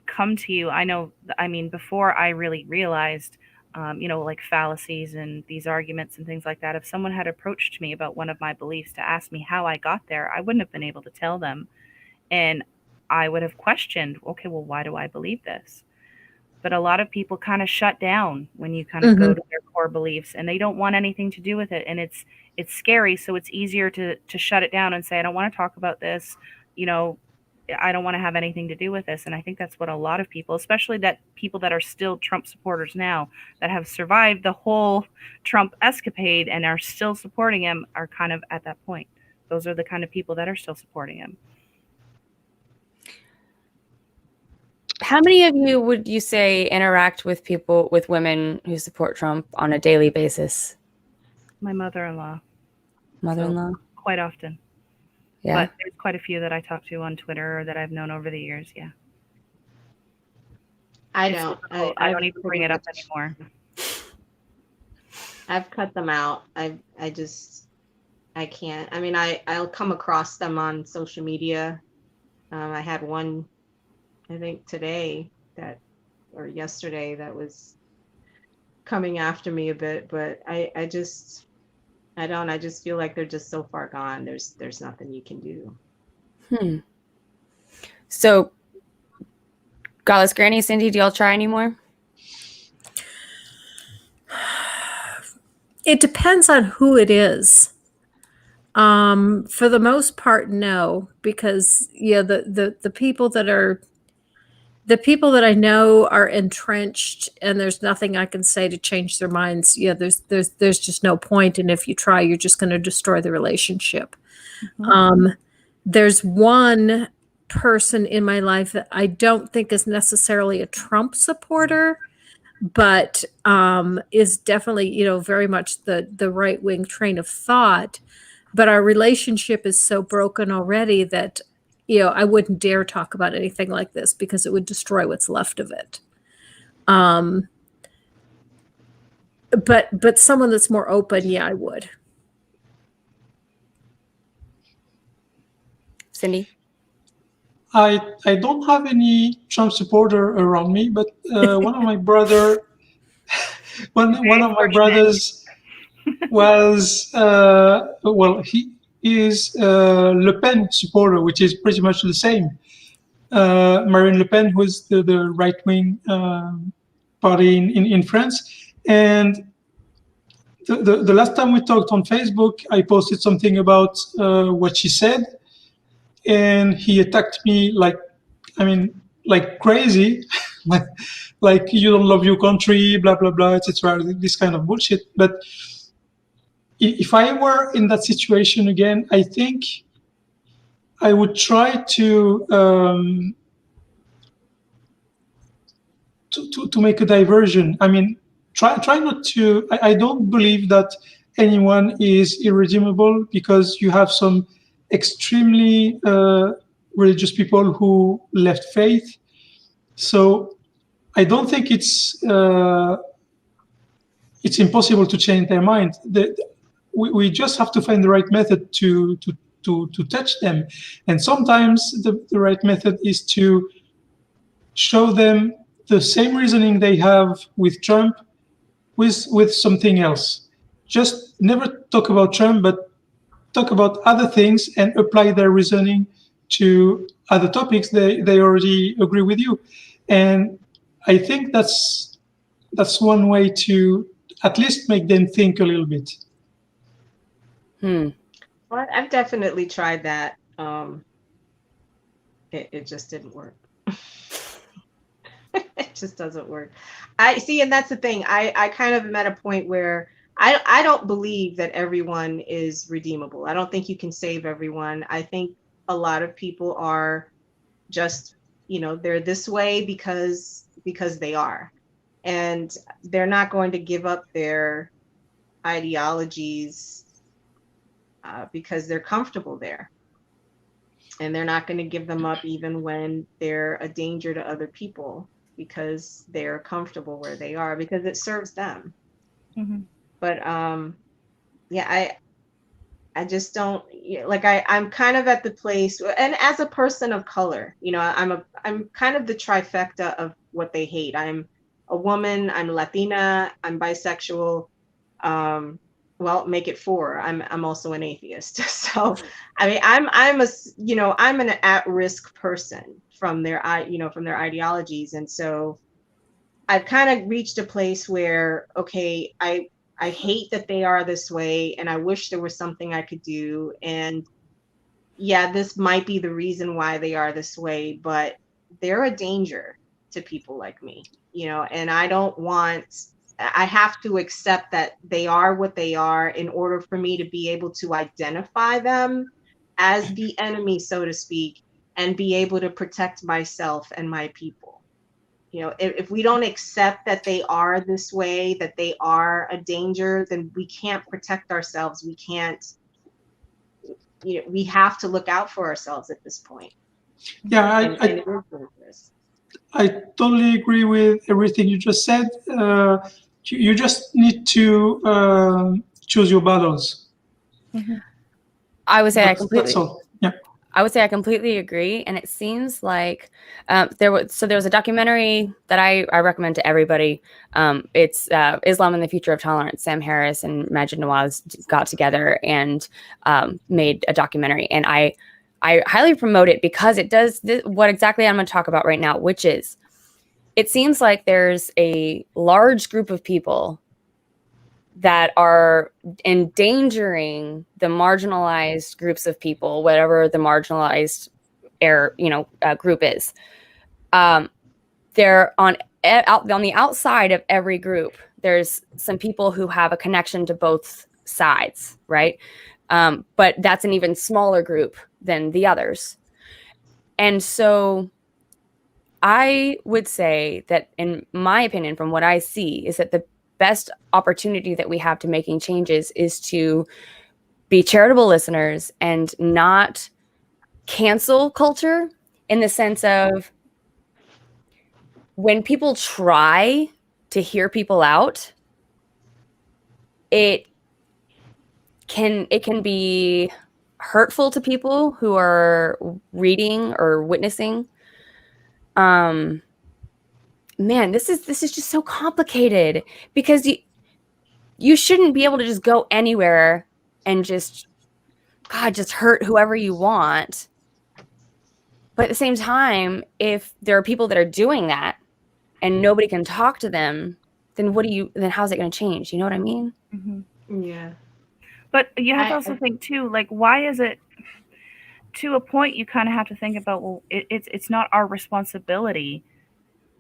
come to you, before I really realized, like fallacies and these arguments and things like that, if someone had approached me about one of my beliefs to ask me how I got there, I wouldn't have been able to tell them. And I would have questioned, okay, well, why do I believe this? But a lot of people kind of shut down when you kind of go to their core beliefs and they don't want anything to do with it. And it's scary. So it's easier to shut it down and say, I don't want to talk about this. I don't want to have anything to do with this. And I think that's what a lot of people, especially that people that are still Trump supporters now, that have survived the whole Trump escapade and are still supporting him, are kind of at that point. Those are the kind of people that are still supporting him. how many of you would you say interact with women who support Trump on a daily basis? My mother-in-law. Mother-in-law? So, quite often. Yeah. But there's quite a few that I talk to on Twitter or that I've known over the years. Yeah. I don't. I don't even bring it up anymore. I've cut them out. I can't. I mean, I'll come across them on social media. I had one, I think today or yesterday that was coming after me a bit, but I just feel like they're just so far gone. There's nothing you can do. So, Godless Granny, Cindy, do y'all try anymore? It depends on who it is. For the most part, no, because the people that I know are entrenched, and there's nothing I can say to change their minds. Yeah, there's just no point, and if you try, you're just going to destroy the relationship. Mm-hmm. There's one person in my life that I don't think is necessarily a Trump supporter, but is definitely, very much the right-wing train of thought. But our relationship is so broken already that, I wouldn't dare talk about anything like this because it would destroy what's left of it. But someone that's more open, yeah, I would. Cindy? I don't have any Trump supporter around me, but one of my brothers was he is Le Pen supporter, which is pretty much the same. Marine Le Pen, who is the right wing party in France, and the last time we talked on Facebook, I posted something about what she said, and he attacked me like crazy, like you don't love your country, blah blah blah, etc. This kind of bullshit. But if I were in that situation again, I think I would try to make a diversion. I mean, try not to. I don't believe that anyone is irredeemable, because you have some extremely religious people who left faith. So I don't think it's impossible to change their mind. We just have to find the right method to touch them. And sometimes the right method is to show them the same reasoning they have with Trump with something else. Just never talk about Trump, but talk about other things and apply their reasoning to other topics they already agree with you. And I think that's one way to at least make them think a little bit. Well, I've definitely tried that. It just didn't work. It just doesn't work. I see, and that's the thing. I kind of am at a point where I don't believe that everyone is redeemable. I don't think you can save everyone. I think a lot of people are just, they're this way because they are. And they're not going to give up their ideologies because they're comfortable there. And they're not going to give them up even when they're a danger to other people, because they're comfortable where they are, because it serves them. Mm-hmm. But yeah, I just don't like. I'm kind of at the place, and as a person of color, I'm kind of the trifecta of what they hate. I'm a woman, I'm Latina, I'm bisexual. Well, make it 4. I'm also an atheist. So, I mean, I'm an at-risk person from their ideologies. And so I've kind of reached a place where, okay, I hate that they are this way, and I wish there was something I could do. And yeah, this might be the reason why they are this way, but they're a danger to people like me, and I have to accept that they are what they are in order for me to be able to identify them as the enemy, so to speak, and be able to protect myself and my people. If we don't accept that they are this way, that they are a danger, then we can't protect ourselves. We can't, we have to look out for ourselves at this point. Yeah, and it is what it is. I totally agree with everything you just said. You just need to choose your battles. Mm-hmm. I would say that's all. Yeah. I would say I completely agree. And it seems like there was a documentary that I recommend to everybody. It's Islam and the Future of Tolerance. Sam Harris and Majid Nawaz got together and made a documentary. And I highly promote it because it does what exactly I'm going to talk about right now, which is it seems like there's a large group of people that are endangering the marginalized groups of people, whatever the marginalized group is. They're on the outside of every group. There's some people who have a connection to both sides, right? But that's an even smaller group than the others. And so I would say that, in my opinion, from what I see, is that the best opportunity that we have to making changes is to be charitable listeners and not cancel culture, in the sense of when people try to hear people out, it can be hurtful to people who are reading or witnessing. Man, this is just so complicated, because you shouldn't be able to just go anywhere and just hurt whoever you want. But at the same time, if there are people that are doing that and nobody can talk to them, then how's it going to change? You know what I mean? Mm-hmm. Yeah. But you have to I, also think too, like, why is it, to a point you kind of have to think about, well, it's not our responsibility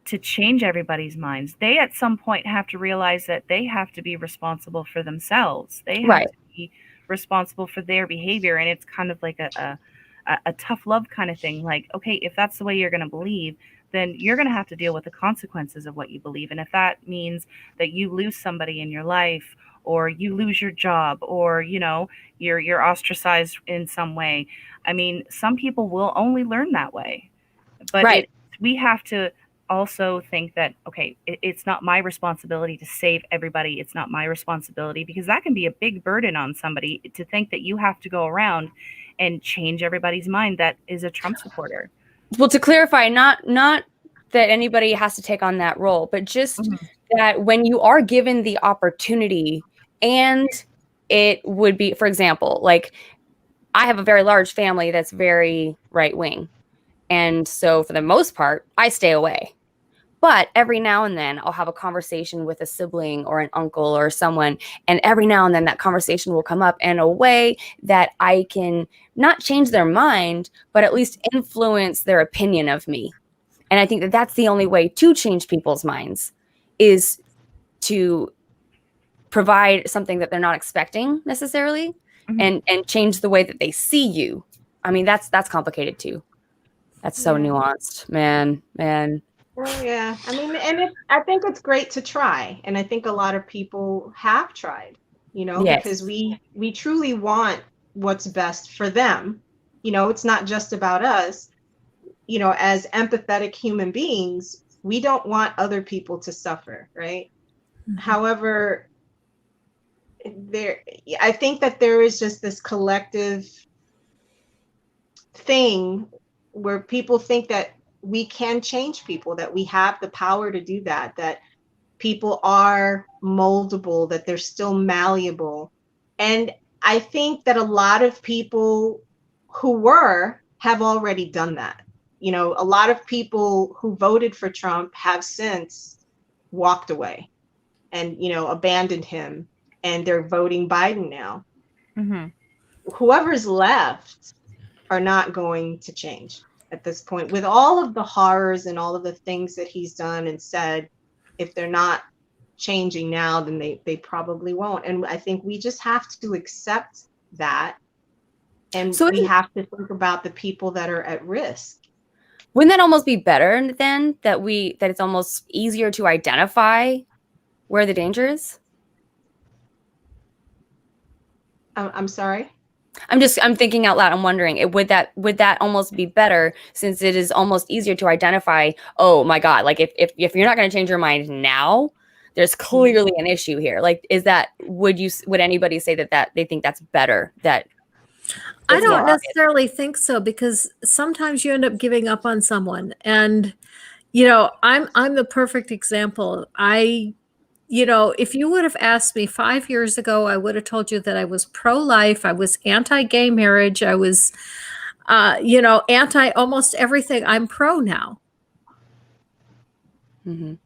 to change everybody's minds. They at some point have to realize that they have to be responsible for themselves. They have Right. to be responsible for their behavior, and it's kind of like a tough love kind of thing. Like, okay, if that's the way you're going to believe, then you're going to have to deal with the consequences of what you believe. And if that means that you lose somebody in your life, or you lose your job, or you're ostracized in some way, I mean, some people will only learn that way. But Right. we have to also think that, okay, it's not my responsibility to save everybody. It's not my responsibility, because that can be a big burden on somebody, to think that you have to go around and change everybody's mind that is a Trump supporter. Well, to clarify, not that anybody has to take on that role, but just that when you are given the opportunity, and it would be, for example, like, I have a very large family that's very right wing. And so for the most part, I stay away. But every now and then I'll have a conversation with a sibling or an uncle or someone. And every now and then that conversation will come up in a way that I can not change their mind, but at least influence their opinion of me. And I think that that's the only way to change people's minds, is to provide something that they're not expecting necessarily, and change the way that they see you. I mean, that's complicated too. That's so nuanced, man. Well, yeah. I mean, and I think it's great to try, and I think a lot of people have tried, Yes. because we truly want what's best for them. It's not just about us. As empathetic human beings, we don't want other people to suffer, right? However, I think that there is just this collective thing where people think that we can change people, that we have the power to do that, that people are moldable, that they're still malleable. And I think that a lot of people who have already done that. A lot of people who voted for Trump have since walked away and, abandoned him, and they're voting Biden now. Whoever's left are not going to change at this point, with all of the horrors and all of the things that he's done and said. If they're not changing now, then they probably won't. And I think we just have to accept that. And So we have to think about the people that are at risk. Wouldn't that almost be better then, that it's almost easier to identify where the danger is? I'm sorry? I'm thinking out loud. I'm wondering, would that almost be better, since it is almost easier to identify, oh my God, like if you're not going to change your mind now, there's clearly an issue here. Like, would anybody say that they think that's better? That I don't necessarily think so, because sometimes you end up giving up on someone, and I'm the perfect example. If you would have asked me 5 years ago, I would have told you that I was pro-life, I was anti-gay marriage, I was, anti almost everything. I'm pro now. Shake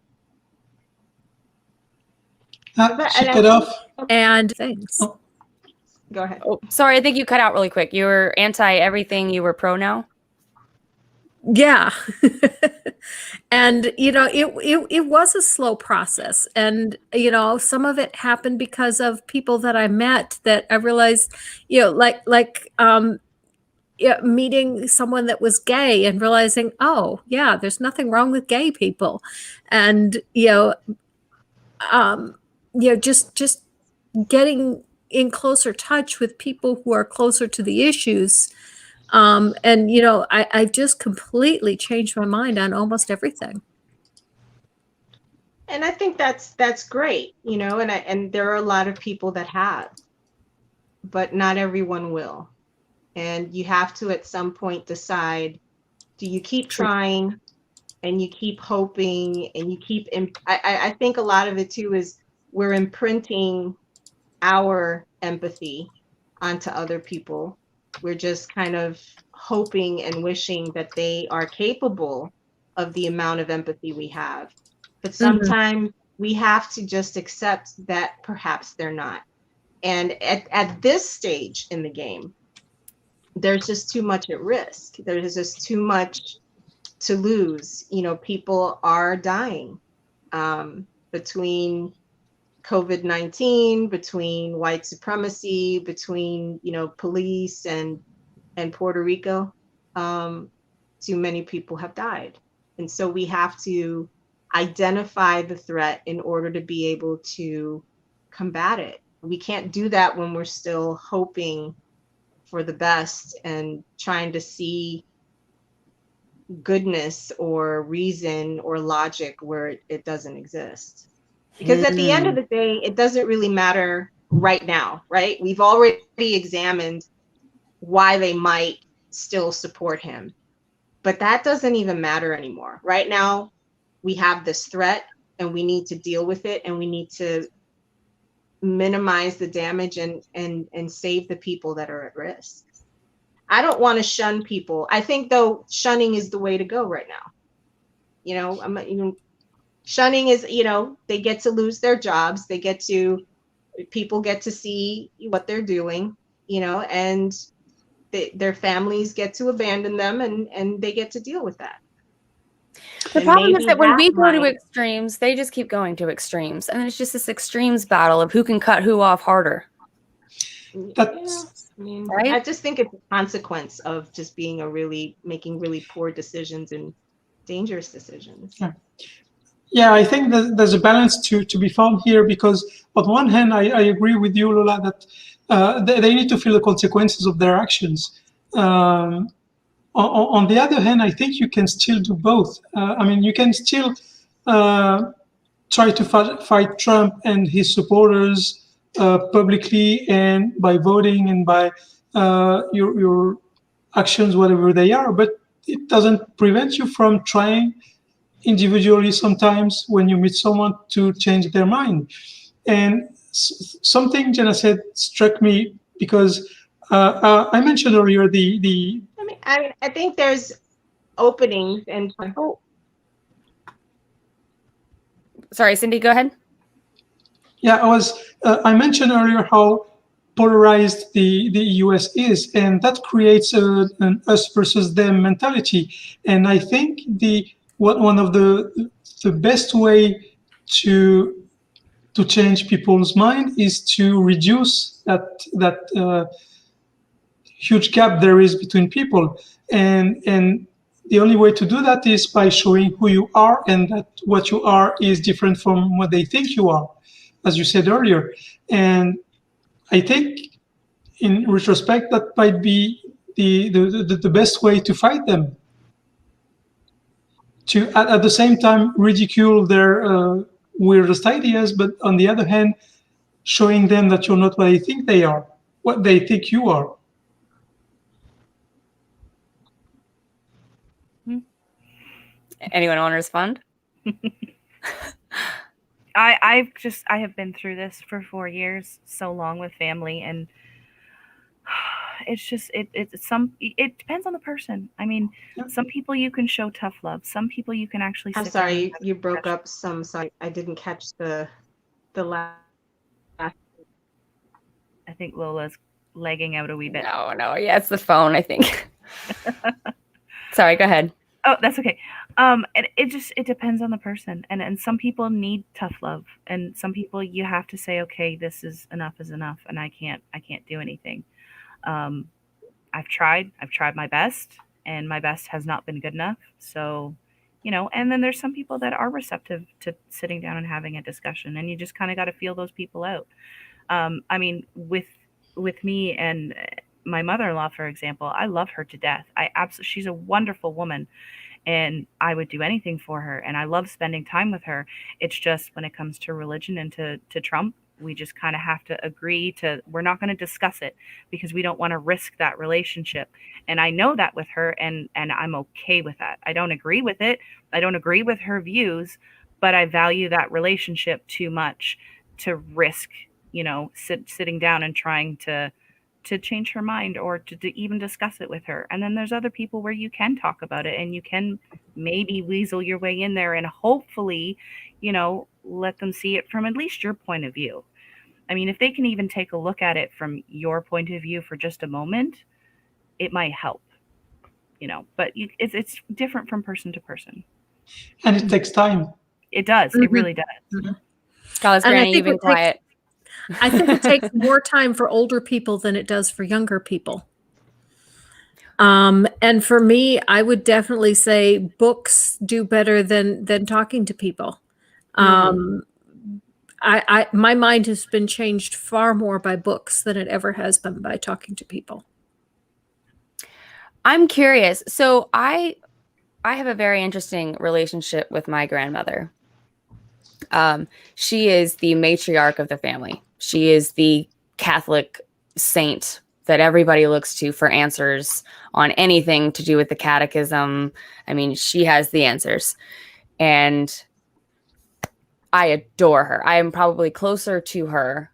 it off. And things. Oh. Go ahead. Oh, sorry, I think you cut out really quick. You were anti everything, you were pro now? Yeah. And, it was a slow process. And, some of it happened because of people that I met that I realized, meeting someone that was gay and realizing, oh, yeah, there's nothing wrong with gay people. And, just getting in closer touch with people who are closer to the issues. And, I just completely changed my mind on almost everything. And I think that's great, and there are a lot of people that have, but not everyone will. And you have to, at some point, decide, do you keep trying and you keep hoping and you keep, I think a lot of it too is we're imprinting our empathy onto other people. We're just kind of hoping and wishing that they are capable of the amount of empathy we have. But sometimes we have to just accept that perhaps they're not. And at this stage in the game, there's just too much at risk. There's just too much to lose. You know, people are dying between COVID-19, between white supremacy, between, you know, police and Puerto Rico. Too many people have died. And so we have to identify the threat in order to be able to combat it. We can't do that when we're still hoping for the best and trying to see goodness or reason or logic where it doesn't exist. Because at the end of the day, it doesn't really matter right now, right? We've already examined why they might still support him, but that doesn't even matter anymore. Right now, we have this threat and we need to deal with it, and we need to minimize the damage and save the people that are at risk. I don't want to shun people. I think, though, shunning is the way to go right now. You know, shunning is, you know, they get to lose their jobs. People get to see what they're doing, you know, and their families get to abandon them, and they get to deal with that. The problem is that when we go to extremes, they just keep going to extremes. And it's just this extremes battle of who can cut who off harder. Right? I just think it's a consequence of just making really poor decisions and dangerous decisions. Yeah, I think that there's a balance to be found here, because on one hand, I agree with you, Lola, that they need to feel the consequences of their actions. On the other hand, I think you can still do both. I mean, you can still try to fight Trump and his supporters publicly, and by voting and by your actions, whatever they are, but it doesn't prevent you from trying individually sometimes when you meet someone to change their mind. And something Jenna said struck me, because I mentioned earlier I think there's openings and. Oh. Sorry, Cindy, go ahead. Yeah, I mentioned earlier how polarized the US is, and that creates an us versus them mentality. And I think one of the best way to change people's mind is to reduce that huge gap there is between people, and the only way to do that is by showing who you are, and that what you are is different from what they think you are, as you said earlier. And I think, in retrospect, that might be the best way to fight them. To at the same time ridicule their weirdest ideas, but on the other hand, showing them that you're not what they think they are, what they think you are. Anyone want to respond? I have been through this for 4 years, so long with family, and it's just it depends on the person. I mean, some people you can show tough love. Some people you can actually. I'm sorry, you broke up some, so I didn't catch the last. I think Lola's lagging out a wee bit. No, yeah, it's the phone, I think. Sorry, go ahead. Oh, that's okay. And it depends on the person, and some people need tough love, and some people you have to say, okay, this is enough, and I can't do anything. I've tried my best, and my best has not been good enough. So, you know, and then there's some people that are receptive to sitting down and having a discussion, and you just kind of got to feel those people out. I mean, with me and my mother-in-law, for example, I love her to death. She's a wonderful woman, and I would do anything for her, and I love spending time with her. It's just when it comes to religion and to Trump, we just kind of have to agree we're not going to discuss it, because we don't want to risk that relationship. And I know that with her, and I'm okay with that. I don't agree with it. I don't agree with her views, but I value that relationship too much to risk, you know, sitting down and trying to change her mind, or to even discuss it with her. And then there's other people where you can talk about it, and you can maybe weasel your way in there, and hopefully, you know, let them see it from at least your point of view. I mean, if they can even take a look at it from your point of view for just a moment, it might help, but it's different from person to person. And it takes time. It does. It really does. Godless And I Granny, you've think been quiet. I think it takes more time for older people than it does for younger people. And for me, I would definitely say books do better than talking to people. My mind has been changed far more by books than it ever has been by talking to people. I'm curious. So I have a very interesting relationship with my grandmother. She is the matriarch of the family. She is the Catholic saint that everybody looks to for answers on anything to do with the catechism. I mean, she has the answers. And I adore her. I am probably closer to her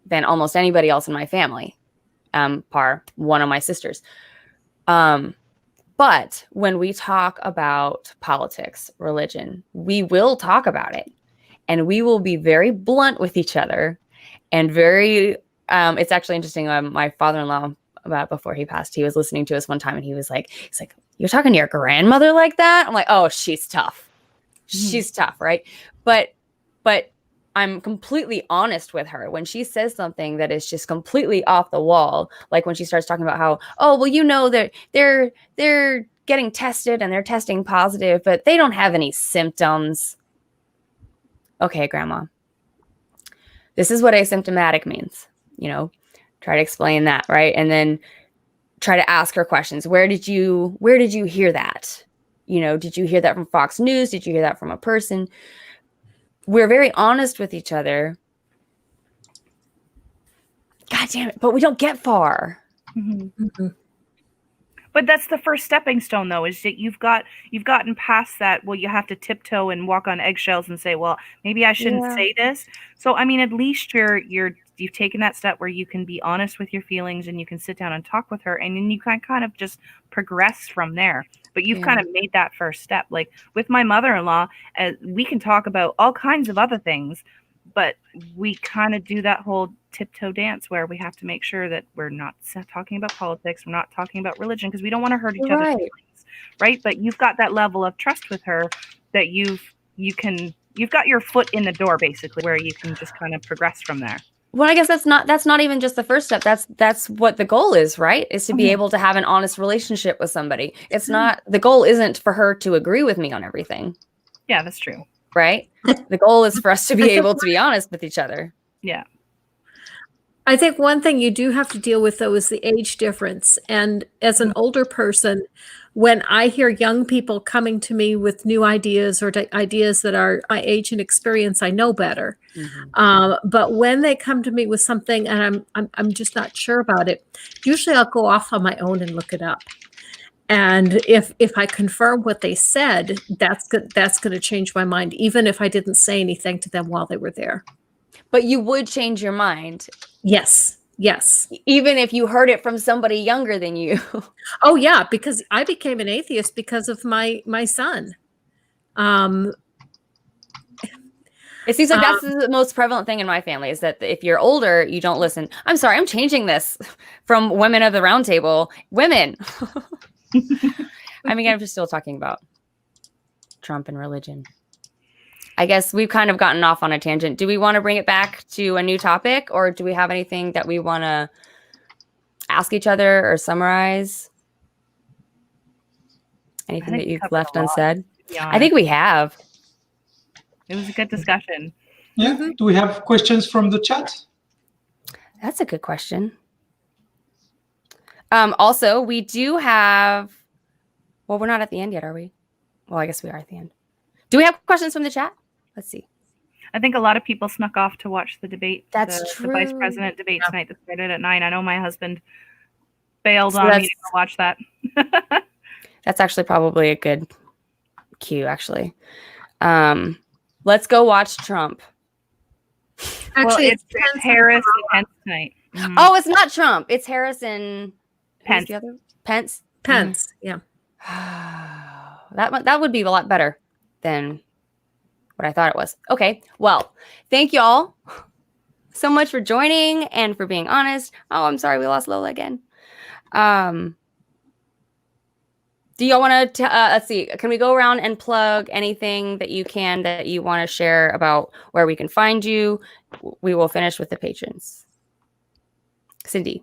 than almost anybody else in my family, par one of my sisters. But when we talk about politics, religion, we will talk about it. And we will be very blunt with each other and very, it's actually interesting. My father-in-law, before he passed, he was listening to us one time and he's like, you're talking to your grandmother like that? I'm like, oh, she's tough. She's tough, right? But I'm completely honest with her when she says something that is just completely off the wall. Like when she starts talking about how, oh, well, they're getting tested and they're testing positive, but they don't have any symptoms. Okay, Grandma, this is what asymptomatic means, try to explain that. Right. And then try to ask her questions. Where did you hear that? Did you hear that from Fox News? Did you hear that from a person? We're very honest with each other. God damn it. But we don't get far. But that's the first stepping stone, though, is that you've gotten past that. Well, you have to tiptoe and walk on eggshells and say, well, maybe I shouldn't say this. So, I mean, at least you've taken that step where you can be honest with your feelings and you can sit down and talk with her, and then you can kind of just progress from there. But you've kind of made that first step. Like with my mother-in-law, we can talk about all kinds of other things, but we kind of do that whole tiptoe dance where we have to make sure that we're not talking about politics, we're not talking about religion, because we don't want to hurt each other's feelings, right? But you've got that level of trust with her that you've got your foot in the door, basically, where you can just kind of progress from there. Well, I guess that's not even just the first step. That's what the goal is, right? Is to be able to have an honest relationship with somebody. It's not, the goal isn't for her to agree with me on everything. Yeah, that's true. Right? The goal is for us to be able to be honest with each other. Yeah. I think one thing you do have to deal with, though, is the age difference. And as an older person, when I hear young people coming to me with new ideas or ideas that are my age and experience, I know better. But when they come to me with something and I'm just not sure about it, usually I'll go off on my own and look it up. And if I confirm what they said, that's going to change my mind, even if I didn't say anything to them while they were there. But you would change your mind. Yes. Even if you heard it from somebody younger than you. Oh, yeah, because I became an atheist because of my son. It seems like that's the most prevalent thing in my family, is that if you're older, you don't listen. I'm sorry, I'm changing this from Women of the Round Table. Women. I mean, I'm just still talking about Trump and religion. I guess we've kind of gotten off on a tangent. Do we want to bring it back to a new topic, or do we have anything that we want to ask each other or summarize? Anything that you've left unsaid? I think we have. It was a good discussion. Yeah. Do we have questions from the chat? That's a good question. Also, we do have, well, we're not at the end yet, are we? Well, I guess we are at the end. Do we have questions from the chat? Let's see. I think a lot of people snuck off to watch the debate. That's true. The vice president debate tonight that started at 9. I know my husband bailed on me to go watch that. That's actually probably a good cue, actually. Let's go watch Trump. Actually, it's Harris and Pence tonight. Oh, it's not Trump. It's Harris and Pence. The other? Pence. Yeah. That would be a lot better than what I thought it was. Okay. Well, thank y'all so much for joining and for being honest. Oh, I'm sorry we lost Lola again. Do y'all want to, let's see, can we go around and plug anything that you can that you want to share about where we can find you? We will finish with the patrons. Cindy.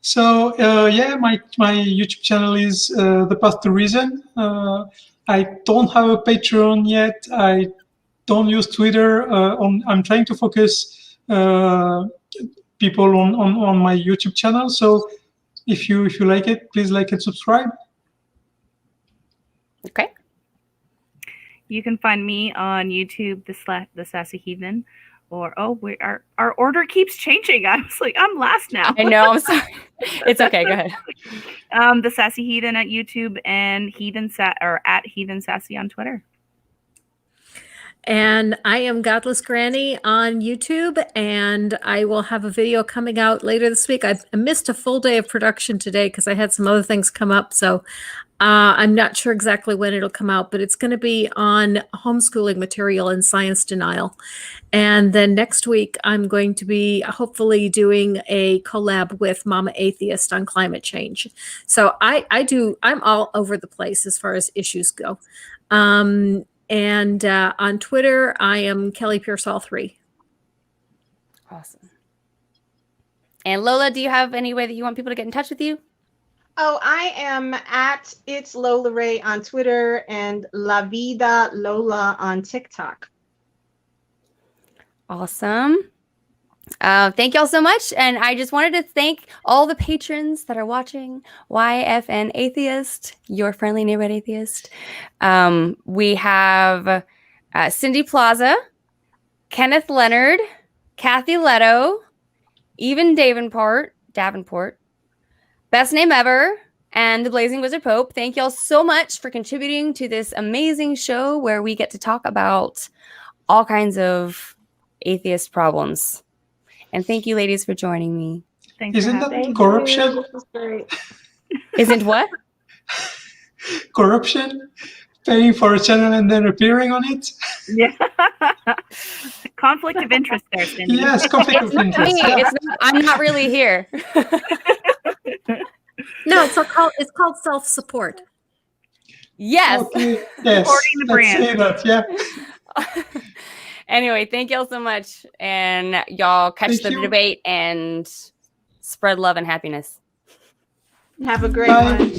So yeah, my YouTube channel is The Path to Reason. I don't have a Patreon yet. I don't use Twitter. I'm trying to focus people on my YouTube channel. So if you like it, please like and subscribe. Okay. You can find me on YouTube, the Sassy Heathen, or our order keeps changing. I was like, I'm last now. I know. I'm sorry. It's okay. Go ahead. The Sassy Heathen at YouTube and at Heathen Sassy on Twitter. And I am Godless Granny on YouTube, and I will have a video coming out later this week. I missed a full day of production today because I had some other things come up. So I'm not sure exactly when it'll come out, but it's going to be on homeschooling material and science denial. And then next week, I'm going to be hopefully doing a collab with Mama Atheist on climate change. So I'm all over the place as far as issues go. And on Twitter, I am Kelly Pearsall3. Awesome. And Lola, do you have any way that you want people to get in touch with you? Oh, I am at It's Lola Rey on Twitter and La Vida Lola on TikTok. Awesome. Thank y'all so much. And I just wanted to thank all the patrons that are watching YFN Atheist, your friendly neighborhood atheist. We have Cindy Plaza, Kenneth Leonard, Kathy Letto, even Davenport, Bestname Ever, and the Blazing Wizard Pope. Thank y'all so much for contributing to this amazing show where we get to talk about all kinds of atheist problems. And thank you, ladies, for joining me. Thanks Isn't for having that me. corruption? This is great. Isn't what? Corruption? Paying for a channel and then appearing on it? Yeah. Conflict of interest there, Cindy. Yes, conflict of interest. Yeah. I'm not really here. No, it's called self-support. Yes. Okay. Yes. Supporting the brand. Let's say that, yeah. Anyway, thank y'all so much. And y'all catch Thank the you. debate and spread love and happiness. Have a great Bye. one.